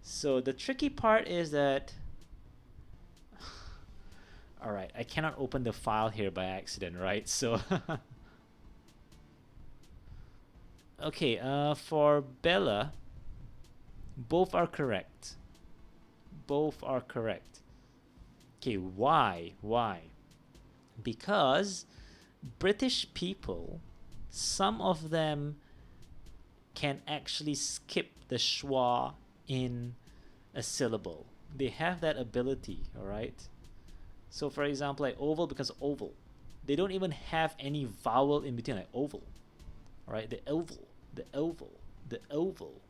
Speaker 2: So the tricky part is that alright, I cannot open the file here by accident, right? So okay, for Bella, both are correct. Both are correct. Okay, why? Because British people, some of them can actually skip the schwa in a syllable. They have that ability, alright? So for example, like oval becomes oval. They don't even have any vowel in between, like oval. Alright, the oval, the oval, the oval.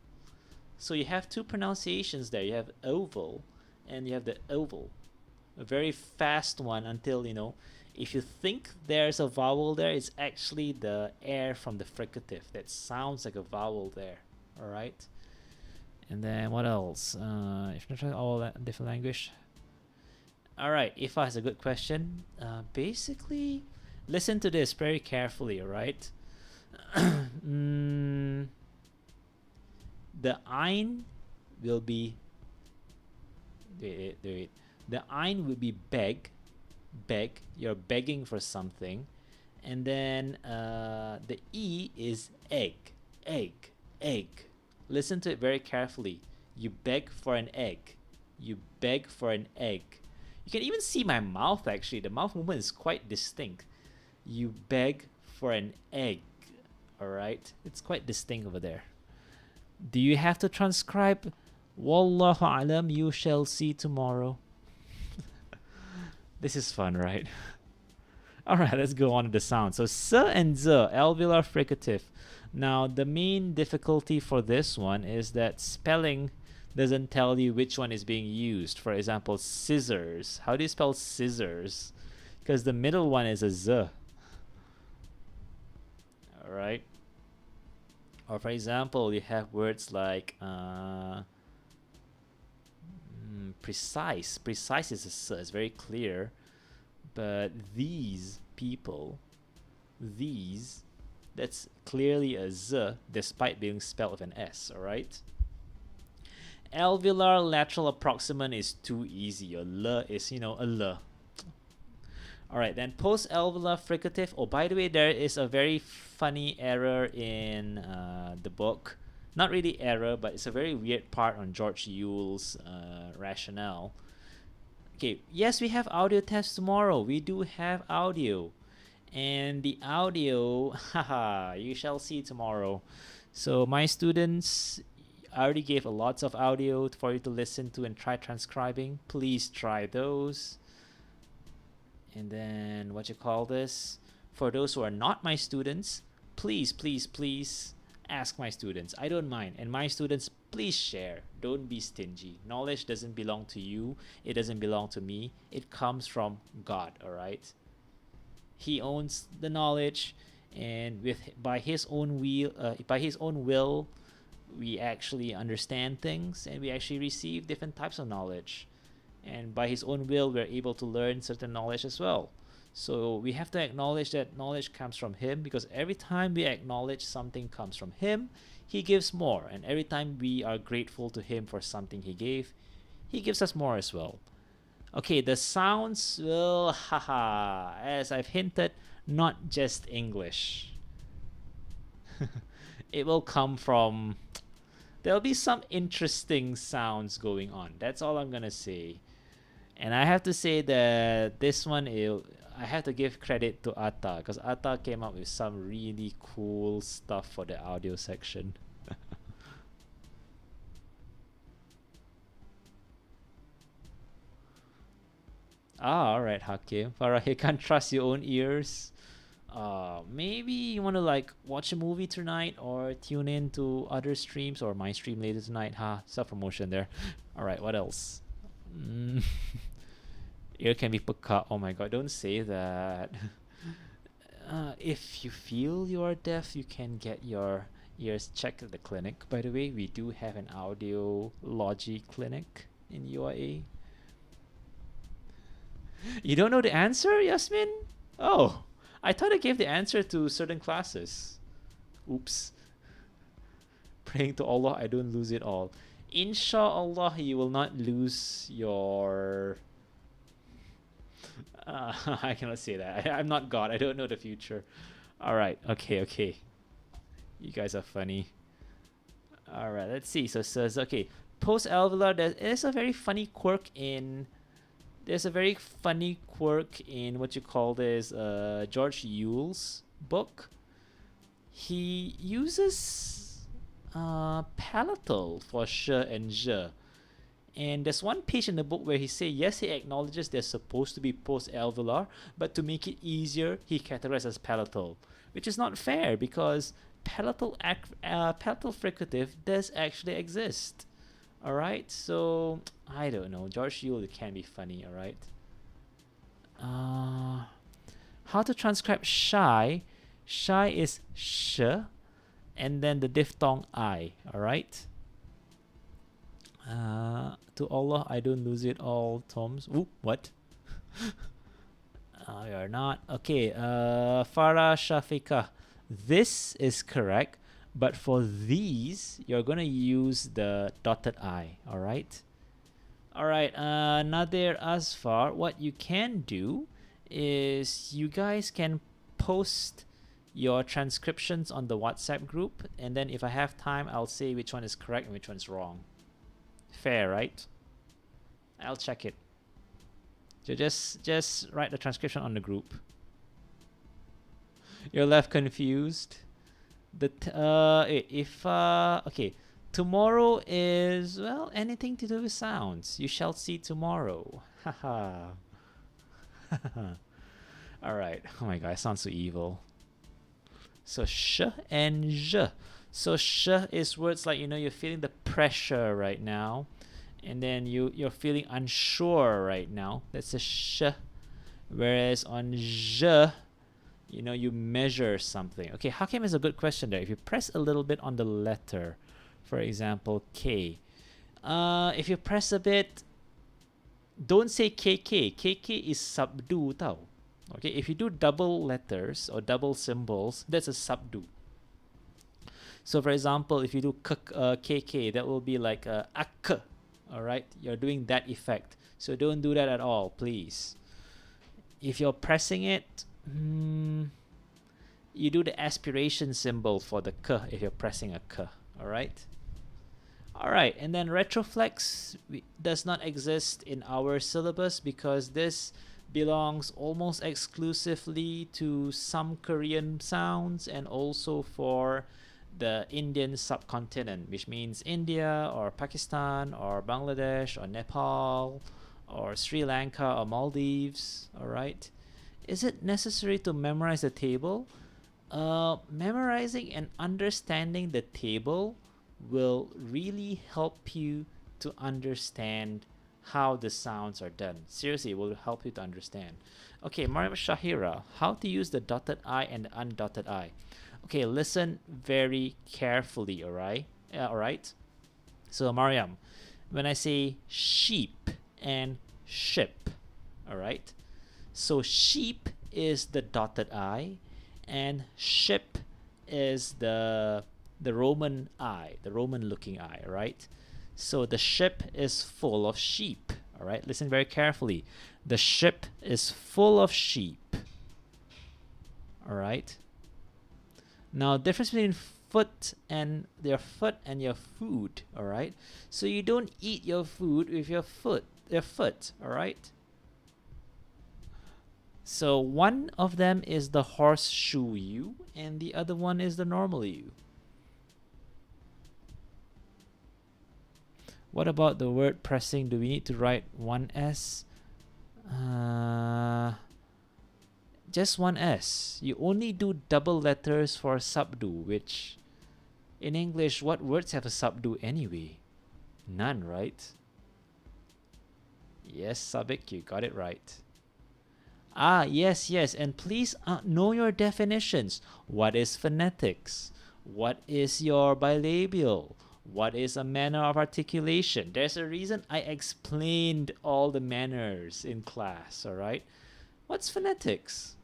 Speaker 2: So you have two pronunciations there. You have oval and you have the oval. A very fast one until, if you think there's a vowel there, it's actually the air from the fricative that sounds like a vowel there. All right. And then what else? If not all that different language. All right. Ifa has a good question. Basically, listen to this very carefully. All right. The Ein will be. Wait. The Ein will be beg. You're begging for something. And then the E is egg. Listen to it very carefully. You beg for an egg. You beg for an egg. You can even see my mouth actually. The mouth movement is quite distinct. You beg for an egg. Alright? It's quite distinct over there. Do you have to transcribe? Wallahu alam, you shall see tomorrow. This is fun, right? Alright, let's go on to the sound. So, S and Z, alveolar fricative. Now, the main difficulty for this one is that spelling doesn't tell you which one is being used. For example, scissors. How do you spell scissors? Because the middle one is a Z. Alright. Or for example, you have words like precise. Precise is a S. It's very clear. But these people, that's clearly a Z despite being spelled with an S, alright? Alveolar lateral approximant is too easy. A L is, a L. Alright, then post-alveolar fricative. Oh, by the way, there is a very funny error in the book. Not really error, but it's a very weird part on George Yule's rationale. Okay, yes, we have audio tests tomorrow. We do have audio. And the audio, haha, you shall see tomorrow. So my students, I already gave a lots of audio for you to listen to and try transcribing. Please try those. And then, what you call this? For those who are not my students, please ask my students. I don't mind. And my students, please share. Don't be stingy. Knowledge doesn't belong to you. It doesn't belong to me. It comes from God, all right? He owns the knowledge, and by his own will, we actually understand things, and we actually receive different types of knowledge. And by his own will, we're able to learn certain knowledge as well. So we have to acknowledge that knowledge comes from him, because every time we acknowledge something comes from him, he gives more. And every time we are grateful to him for something he gave, he gives us more as well. Okay, the sounds will, as I've hinted, not just English. It will come from, there'll be some interesting sounds going on. That's all I'm gonna say. And I have to say that this one, I have to give credit to Atta, because Atta came up with some really cool stuff for the audio section. Alright, Hakim. Farah, you can't trust your own ears. Maybe you want to like watch a movie tonight or tune in to other streams or my stream later tonight. Self-promotion there. Alright, what else? Ear can be peka. Oh my god, don't say that. If you feel you are deaf, you can get your ears checked at the clinic. By the way, we do have an audiology clinic in UAE. You don't know the answer, Yasmin? Oh, I thought I gave the answer to certain classes. Oops. Praying to Allah, I don't lose it all. Inshallah, you will not lose your... I cannot say that. I'm not God. I don't know the future. Alright, okay. You guys are funny. Alright, let's see. So it says, okay, post-alveolar, there is a very funny quirk in... There's a very funny quirk in what you call this George Yule's book. He uses palatal for sh and zh. And there's one page in the book where he says, yes, he acknowledges they're supposed to be post-alveolar, but to make it easier, he categorizes as palatal, which is not fair because palatal fricative does actually exist. Alright, so I don't know. George Yule can be funny, alright? How to transcribe shy? Shy is sh, and then the diphthong I. All right. To Allah, I don't lose it all, Toms. Ooh, what? You're not. Okay, Farah Shafika. This is correct, but for these, you're going to use the dotted I, all right? All right, Nadir Asfar, what you can do is you guys can post your transcriptions on the WhatsApp group, and then if I have time, I'll say which one is correct and which one is wrong. Fair, right? I'll check it. So just write the transcription on the group. You're left confused. Okay, tomorrow is, well, anything to do with sounds. You shall see tomorrow. Haha. All right. Oh my god, it sounds so evil. So sh and j. So sh is words like, you're feeling the pressure right now, and then you're feeling unsure right now. That's a sh. Whereas on j, you measure something. Okay, how come is a good question there? If you press a little bit on the letter, for example, K. If you press a bit, don't say KK. KK is subdu tau. Okay, if you do double letters or double symbols, that's a subdu. So for example, if you do KK, that will be like ak. All right, you're doing that effect. So don't do that at all, please. If you're pressing it, you do the aspiration symbol for the k if you're pressing a k. All right. All right, and then retroflex does not exist in our syllabus because this belongs almost exclusively to some Korean sounds and also for the Indian subcontinent, which means India or Pakistan or Bangladesh or Nepal or Sri Lanka or Maldives. All right. Is it necessary to memorize the table? Memorizing and understanding the table will really help you to understand how the sounds are done. Seriously, it will help you to understand. Okay, Mariam Shahira, how to use the dotted I and the undotted I. Okay, listen very carefully, all right? All right. So, Mariam, when I say sheep and ship, all right? So, sheep is the dotted I, and ship is the Roman I, the Roman looking I, right? So the ship is full of sheep, all right? Listen very carefully. The ship is full of sheep, all right? Now, difference between foot and your food, all right? So you don't eat your food with your foot, all right? So one of them is the horseshoe U, and the other one is the normal U. What about the word pressing? Do we need to write one S? Just one S. You only do double letters for subdu, which in English, what words have a subdu anyway? None, right? Yes, Sabik, you got it right. Yes, and please know your definitions. What is phonetics? What is your bilabial? What is a manner of articulation? There's a reason I explained all the manners in class, all right? What's phonetics?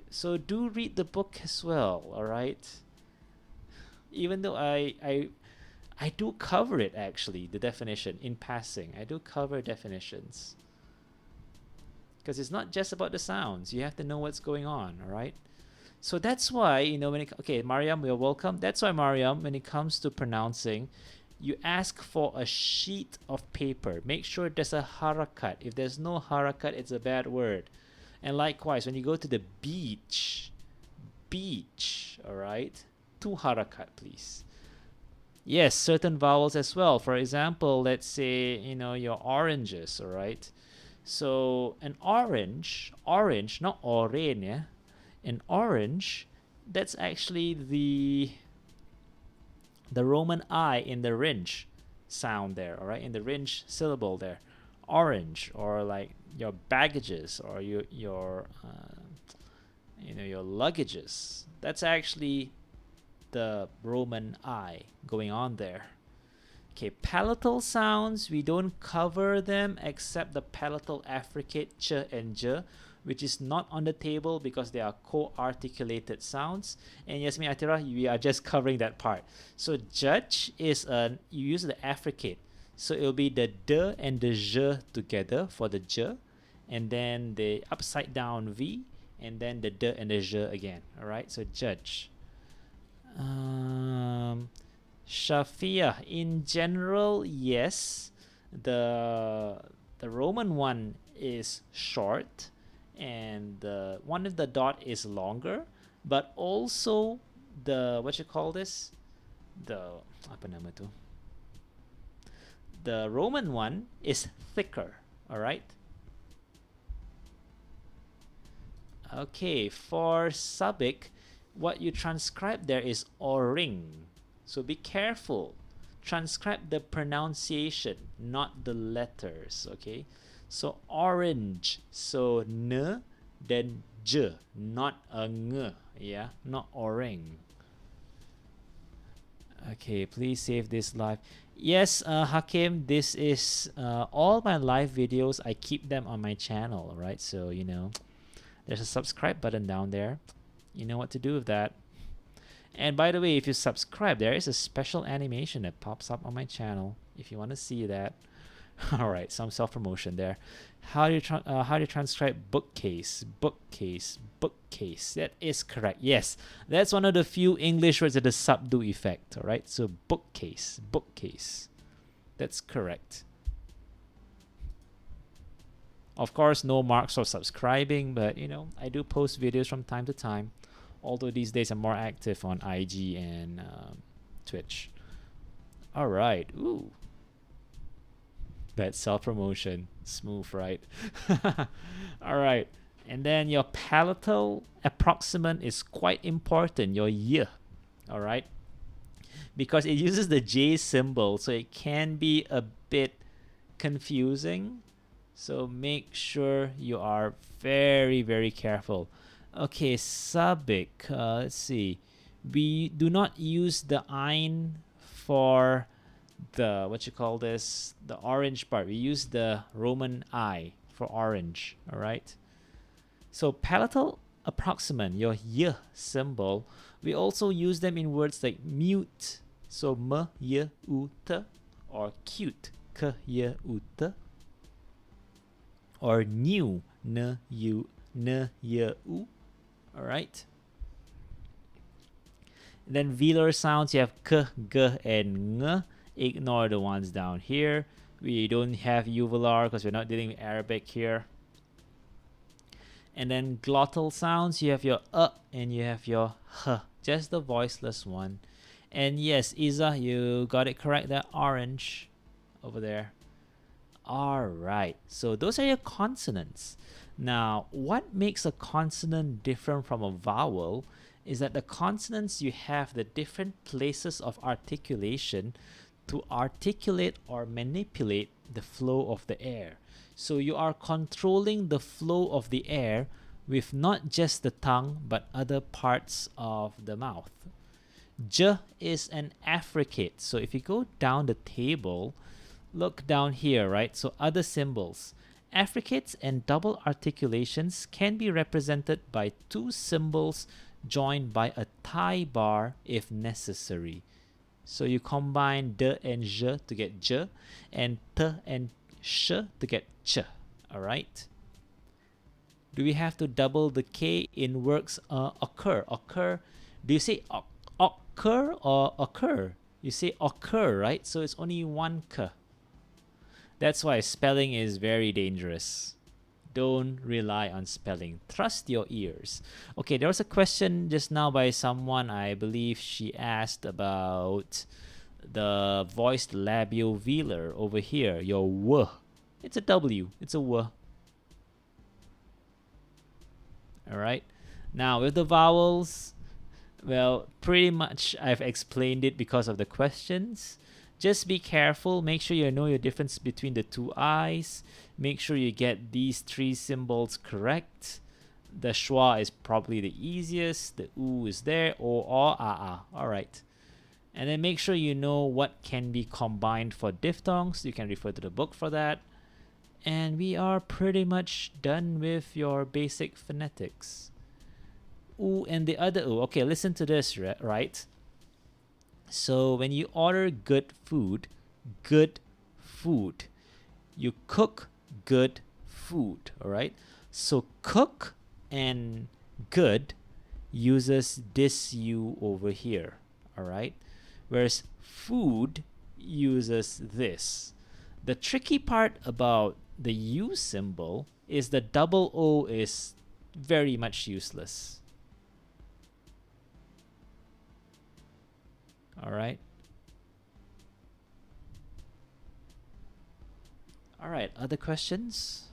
Speaker 2: So do read the book as well, all right? Even though I do cover it, actually, the definition in passing. I do cover definitions. Because it's not just about the sounds. You have to know what's going on, all right? So that's why, okay, Mariam, you're welcome. That's why, Mariam, when it comes to pronouncing, you ask for a sheet of paper. Make sure there's a harakat. If there's no harakat, it's a bad word. And likewise, when you go to the beach, all right? 2 harakat, please. Yes, certain vowels as well. For example, let's say, your oranges, all right? So an orange, not orange, yeah? An orange, that's actually the Roman I in the ringe sound there, all right? In the ringe syllable there. Orange, or like your baggages or your luggages. That's actually the Roman I going on there. Okay, palatal sounds, we don't cover them except the palatal affricate ch and j, which is not on the table because they are co-articulated sounds. And Yasmin Atira, we are just covering that part. So judge is you use the affricate. So it will be the d and the j together for the j, and then the upside down v, and then the d and the j again. All right, so judge. Shafia, in general, yes, the Roman one is short, and the one with the dot is longer, but also the what you call this, the apa nama tu, the Roman one is thicker. All right. Okay, for subic, what you transcribe there is oring. So be careful. Transcribe the pronunciation, not the letters. Okay. So orange. So n, then j, not a ng. Yeah, not orang. Okay, please save this live. Yes, Hakim, this is all my live videos. I keep them on my channel, right? So, you know, there's a subscribe button down there. You know what to do with that. And by the way, if you subscribe, there is a special animation that pops up on my channel if you want to see that. All right, some self-promotion there. How do you transcribe bookcase? Bookcase, bookcase. That is correct. Yes, that's one of the few English words with the subdo effect. All right, so bookcase, bookcase. That's correct. Of course, no marks for subscribing, but you know, I do post videos from time to time. Although these days I'm more active on IG and Twitch. All right. Ooh. That self-promotion. Smooth, right? All right. And then your palatal approximant is quite important. Your y. All right. Because it uses the J symbol, so it can be a bit confusing. So make sure you are very, very careful. Okay, subic. Let's see. We do not use the ein for the what you call this, the orange part. We use the Roman I for orange. All right. So palatal approximant, your y symbol. We also use them in words like mute. So m y u t, or cute k y u t, or new n u n y u. All right. Then velar sounds, you have k, g, and ng. Ignore the ones down here. We don't have uvular because we're not dealing with Arabic here. And then glottal sounds, you have your and you have your h, just the voiceless one. And yes, Isa, you got it correct. That orange over there. All right. So those are your consonants. Now, what makes a consonant different from a vowel is that the consonants, you have the different places of articulation to articulate or manipulate the flow of the air. So you are controlling the flow of the air with not just the tongue but other parts of the mouth. J is an affricate. So if you go down the table, look down here, right? So other symbols. Affricates and double articulations can be represented by two symbols joined by a tie bar if necessary. So you combine d and j to get j, and t and sh to get ch. All right. Do we have to double the k in works occur? Occur. Do you say occur or occur? You say occur, right? So it's only one k. That's why spelling is very dangerous. Don't rely on spelling. Trust your ears. Okay, there was a question just now by someone. I believe she asked about the voiced labiovelar over here. Your w. It's a w. It's a w. All right. Now with the vowels, well, pretty much I've explained it because of the questions. Just be careful. Make sure you know your difference between the two I's. Make sure you get these three symbols correct. the schwa is probably the easiest. The oo is there. Or, ah. All right. And then make sure you know what can be combined for diphthongs. You can refer to the book for that. And we are pretty much done with your basic phonetics. Oo and the other oo. Okay, listen to this, right? So when you order good food, you cook good food, all right? So cook and good uses this U over here, all right? Whereas food uses this. The tricky part about the U symbol is the double O is very much useless. All right. All right, other questions?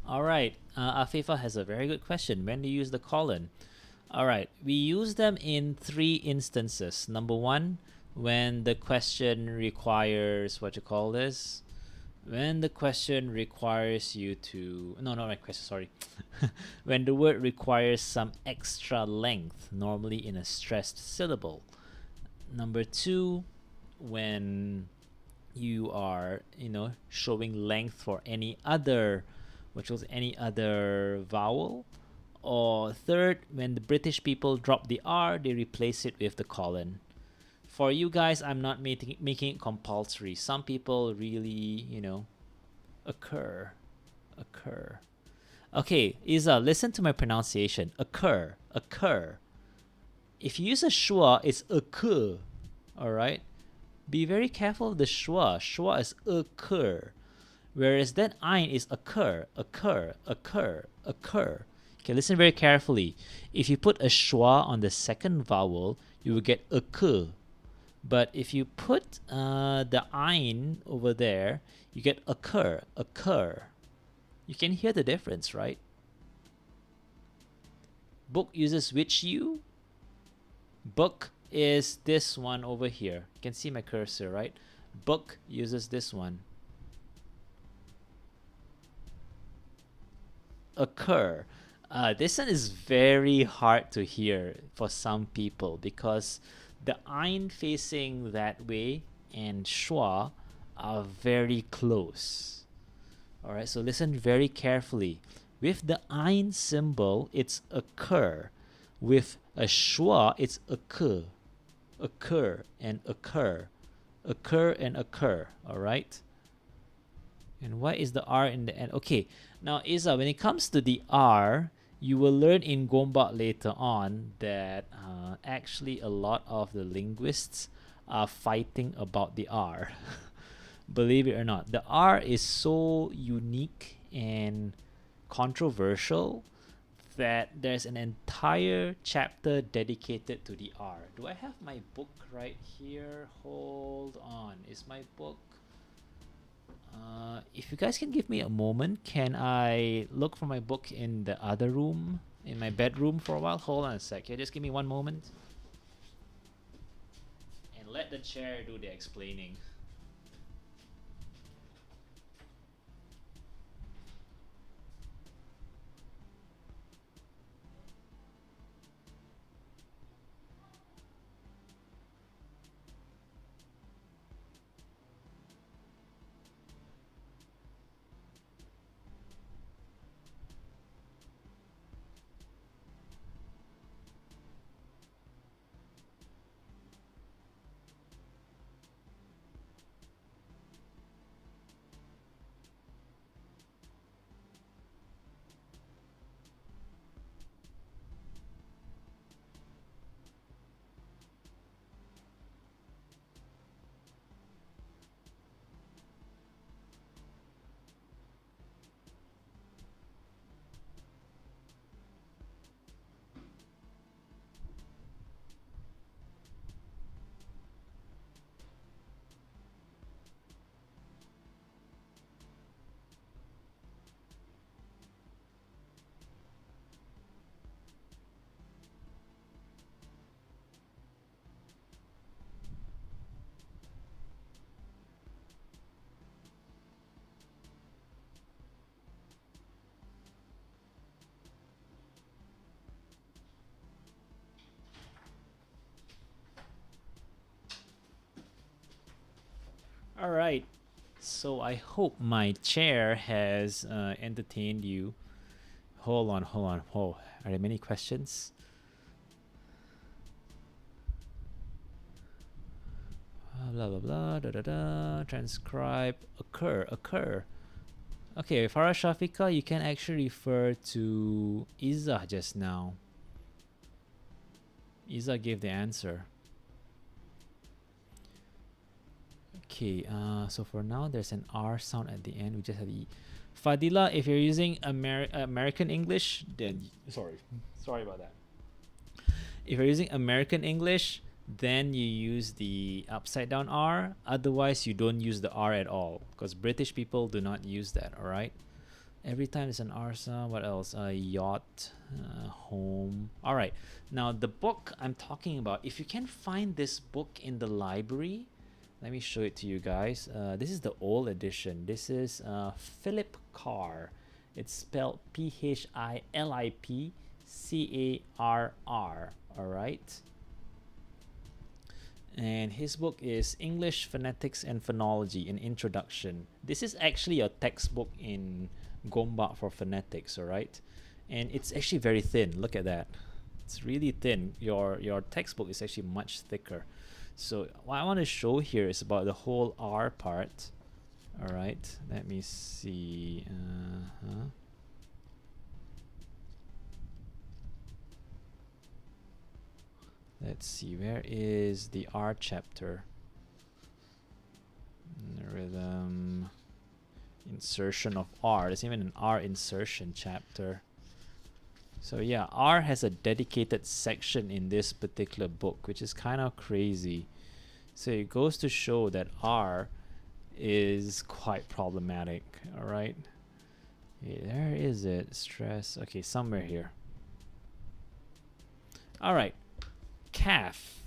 Speaker 2: All right, Afifa has a very good question. When do you use the colon? All right, we use them in 3 instances. Number 1, when the question requires, what you call this? When the question requires you to, no, not my question, sorry. When the word requires some extra length, normally in a stressed syllable. Number 2, when you are, showing length for any other, which was any other vowel. Or 3rd, when the British people drop the R, they replace it with the colon. For you guys, I'm not making it compulsory. Some people really, occur. Okay, Isa, listen to my pronunciation. Occur. If you use a schwa, it's occur. All right? Be very careful of the schwa. Schwa is occur. Whereas that ein is occur. Okay, listen very carefully. If you put a schwa on the second vowel, you will get occur. But if you put the ein over there, you get occur. You can hear the difference, right? Book uses which U? Book is this one over here. You can see my cursor, right? Book uses this one. Occur. This one is very hard to hear for some people because the ein facing that way and schwa are very close. All right, so listen very carefully. With the ein symbol, it's occur. With a schwa, it's occur. Occur and occur. All right? And why is the R in the end? Okay, now Isa, when it comes to the R, you will learn in Gombak later on that actually a lot of the linguists are fighting about the R. Believe it or not, the R is so unique and controversial that there's an entire chapter dedicated to the R. Do I have my book right here? Hold on. Is my book... if you guys can give me a moment, can I look for my book in the other room, in my bedroom for a while? Hold on a sec. Here, just give me one moment. And let the chair do the explaining. All right. So I hope my chair has entertained you. Hold on. Oh, are there many questions? Blah blah blah. Da da da. Transcribe. Occur. Okay, Farah Shafika, you can actually refer to Izzah just now. Izzah gave the answer. Okay, so for now, there's an R sound at the end. We just have E. Fadila, if you're using American English, then sorry about that. If you're using American English, then you use the upside down R. Otherwise, you don't use the R at all, because British people do not use that. All right. Every time it's an R sound. What else? Yacht, home. All right. Now the book I'm talking about. If you can find this book in the library, let me show it to you guys. This is the old edition. This is Philip Carr. It's spelled Philipcarr. All right. And his book is English Phonetics and Phonology, an Introduction. This is actually a textbook in Gombak for phonetics, all right? And it's actually very thin. Look at that. It's really thin. Your textbook is actually much thicker. So what I want to show here is about the whole R part. All right, let me see. Let's see, where is the R chapter? Rhythm, insertion of R. There's even an R insertion chapter. So yeah, R has a dedicated section in this particular book, which is kind of crazy. So it goes to show that R is quite problematic. All right. Okay, there is it. Stress. Okay, somewhere here. All right. Calf.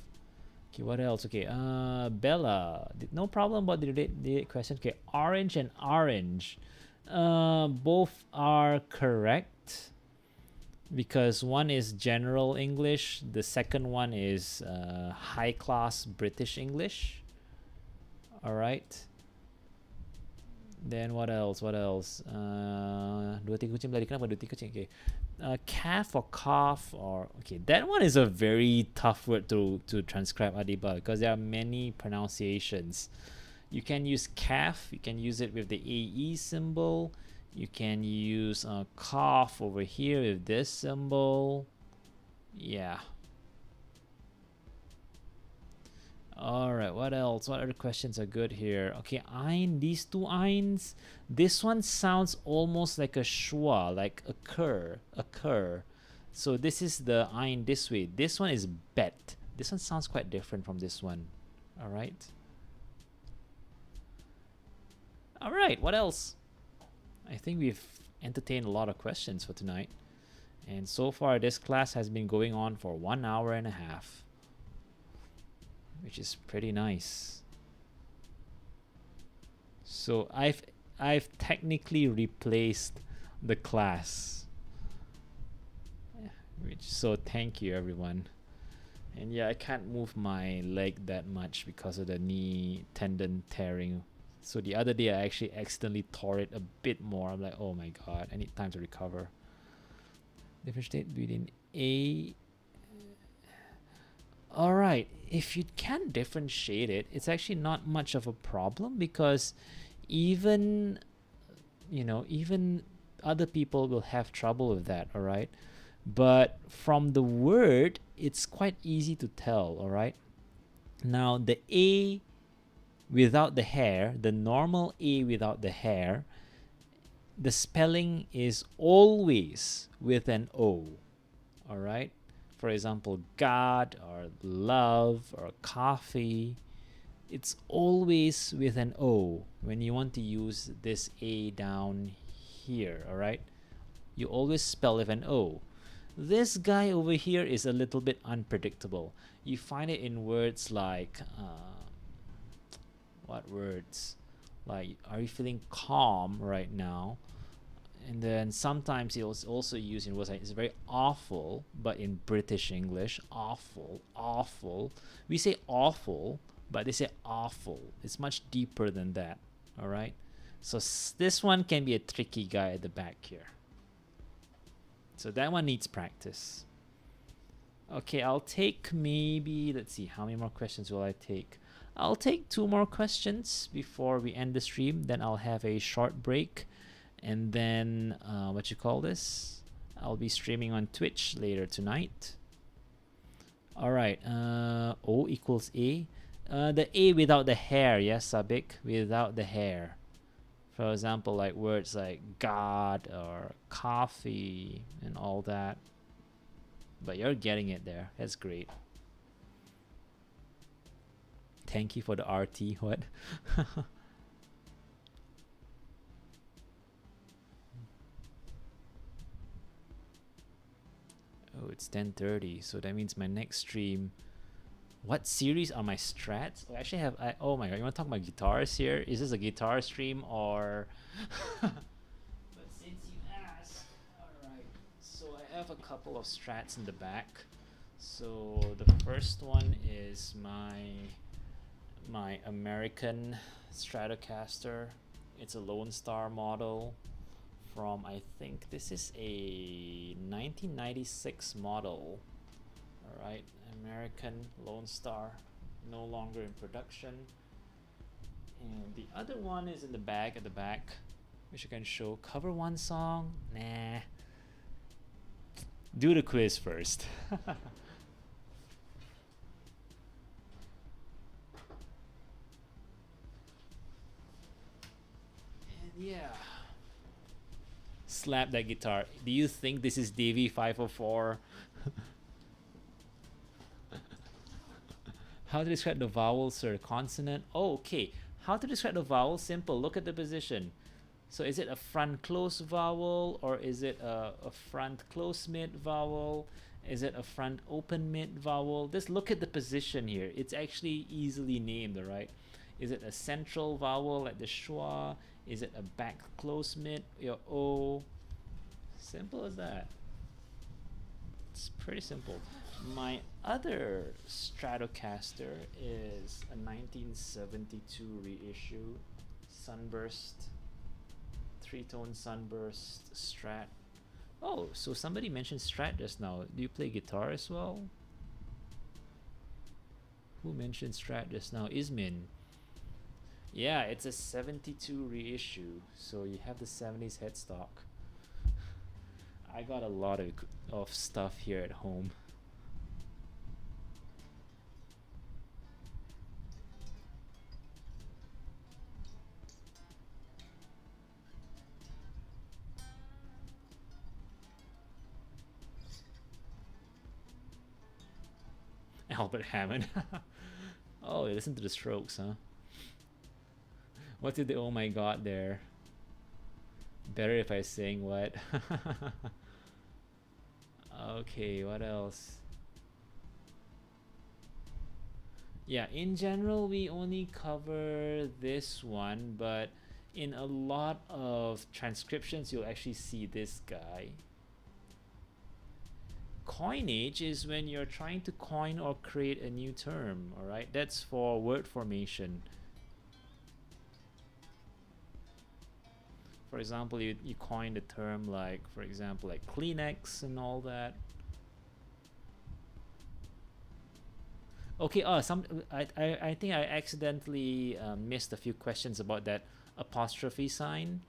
Speaker 2: Okay, what else? Okay, Bella. No problem about the question. Okay, orange and orange. Both are correct, because one is general English, the second one is high class British English. All right. Then what else? Dua tiga kucing berlari. Kenapa dua tiga kucing? Okay. Calf or cough or okay. That one is a very tough word to transcribe, Adiba, because there are many pronunciations. You can use calf. You can use it with the AE symbol. You can use cough over here with this symbol. Yeah. All right, what else? What other questions are good here? Okay, ein, these two eins. This one sounds almost like a schwa, like occur. So this is the ein this way. This one is bet. This one sounds quite different from this one. All right. All right, what else? I think we've entertained a lot of questions for tonight. And so far, this class has been going on for 1 hour and a half, which is pretty nice. So I've technically replaced the class, so thank you everyone. And yeah, I can't move my leg that much because of the knee tendon tearing. So the other day I actually accidentally tore it a bit more. I'm like, oh my god, I need time to recover. Differentiate between A. All right, if you can differentiate it, it's actually not much of a problem, because even other people will have trouble with that. All right, but from the word, it's quite easy to tell. All right, now the A without the hair, the normal A without the hair, the spelling is always with an O. All right. For example, God or love or coffee, it's always with an O when you want to use this A down here, all right? You always spell with an O. This guy over here is a little bit unpredictable. You find it in words like, what words? Like, are you feeling calm right now? And then sometimes it was also used in words like, it's very awful, but in British English, awful. We say awful, but they say awful. It's much deeper than that. All right. So this one can be a tricky guy at the back here. So that one needs practice. Okay, I'll take maybe, let's see, how many more questions will I take? I'll take 2 more questions before we end the stream. Then I'll have a short break. And then, what you call this? I'll be streaming on Twitch later tonight. All right, O equals A. The A without the hair, yes, Sabik, without the hair. For example, like words like God or coffee and all that. But you're getting it there. That's great. Thank you for the RT. What? Oh, it's 10:30. So that means my next stream. What series are my strats? Oh, I actually have. Oh my god! You want to talk about guitars here? Is this a guitar stream or? But since you asked, all right. So I have a couple of strats in the back. So the first one is my American Stratocaster. It's a Lone Star model from, I think this is a 1996 model. All right, American Lone Star, no longer in production. And the other one is in the bag at the back, which I can show. Cover one song? Nah. Do the quiz first. Yeah. Slap that guitar. Do you think this is Davy 504? How to describe the vowel, sir? Consonant. Oh, okay. How to describe the vowel? Simple. Look at the position. So is it a front close vowel, or is it a front close mid vowel? Is it a front open mid vowel? Just look at the position here. It's actually easily named, all right? Is it a central vowel like the schwa? Is it a back close mid, your O? Simple as that. It's pretty simple. My other Stratocaster is a 1972 reissue Sunburst, 3-tone Sunburst Strat. Oh, so somebody mentioned Strat just now. Do you play guitar as well? Who mentioned Strat just now? Ismin. Yeah, it's a 72 reissue, so you have the 70s headstock. I got a lot of stuff here at home. Albert Hammond. Oh, listen to the Strokes, huh? What did the oh my god there? Better if I sing what? Okay, what else? Yeah, in general we only cover this one, but in a lot of transcriptions you'll actually see this guy. Coinage is when you're trying to coin or create a new term, all right? That's for word formation. For example, you coin the term like, for example, like Kleenex and all that. Okay, I think I accidentally missed a few questions about that apostrophe sign.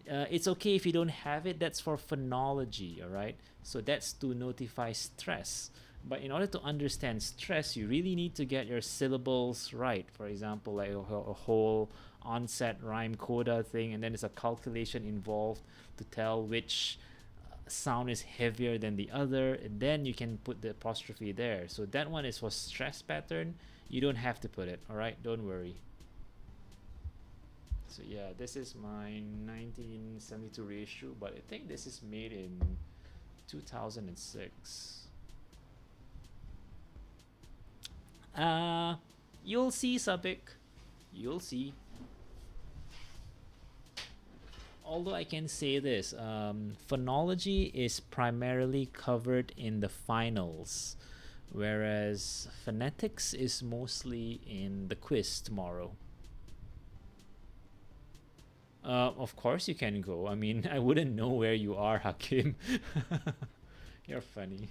Speaker 2: It's okay if you don't have it. That's for phonology, all right? So that's to notify stress. But in order to understand stress, you really need to get your syllables right. For example, like a whole onset rhyme coda thing, and then there's a calculation involved to tell which sound is heavier than the other, and then you can put the apostrophe there. So that one is for stress pattern. You don't have to put it, all right? Don't worry. So yeah, this is my 1972 reissue, but I think this is made in 2006. You'll see, Sabik. You'll see. Although I can say this, phonology is primarily covered in the finals. whereas phonetics is mostly in the quiz tomorrow. Of course you can go. I mean, I wouldn't know where you are, Hakim. You're funny.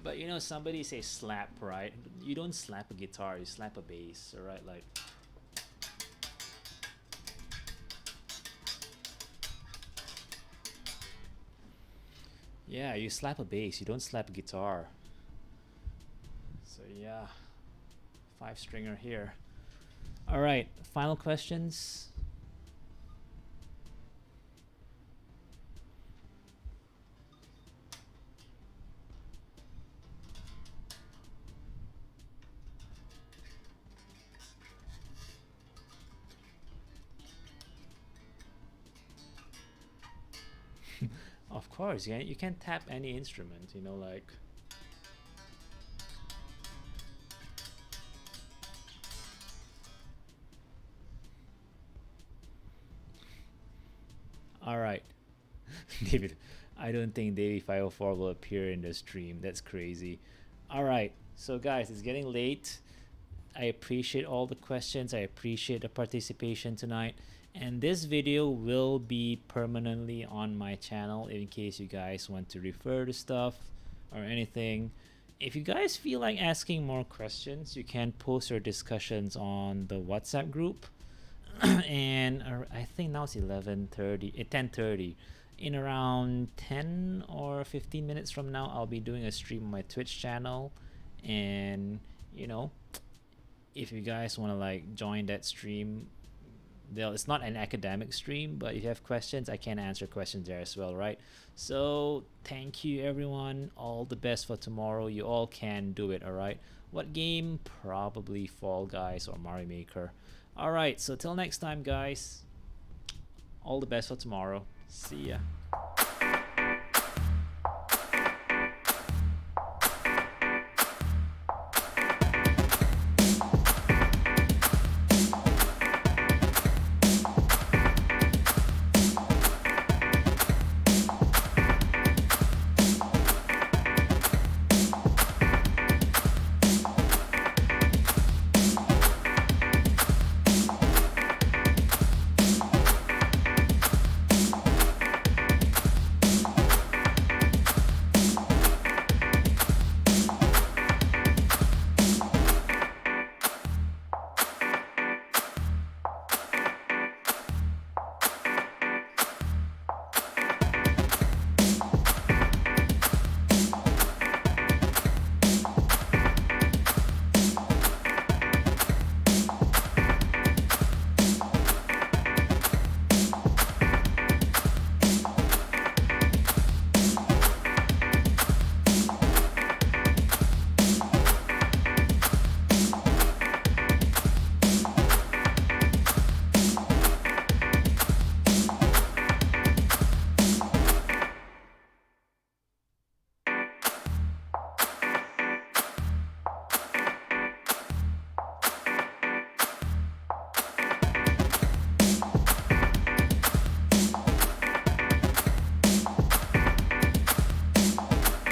Speaker 2: But you know, somebody say slap, right? You don't slap a guitar, you slap a bass, alright? Like, yeah, you slap a bass, you don't slap a guitar. So yeah, 5-stringer here. Alright, final questions. Of course, yeah, you can tap any instrument, you know, like. All right, David. I don't think Davey 504 will appear in the stream. That's crazy. All right, so guys, it's getting late. I appreciate all the questions. I appreciate the participation tonight. And this video will be permanently on my channel in case you guys want to refer to stuff or anything. If you guys feel like asking more questions, you can post your discussions on the WhatsApp group. And I think now it's 11:30, 10:30. In around 10 or 15 minutes from now, I'll be doing a stream on my Twitch channel. And, you know, if you guys want to like join that stream, it's not an academic stream, but if you have questions, I can answer questions there as well, right? So thank you everyone, all the best for tomorrow. You all can do it. All right, what game? Probably Fall Guys or Mario Maker. All right, so till next time guys, all the best for tomorrow. See ya.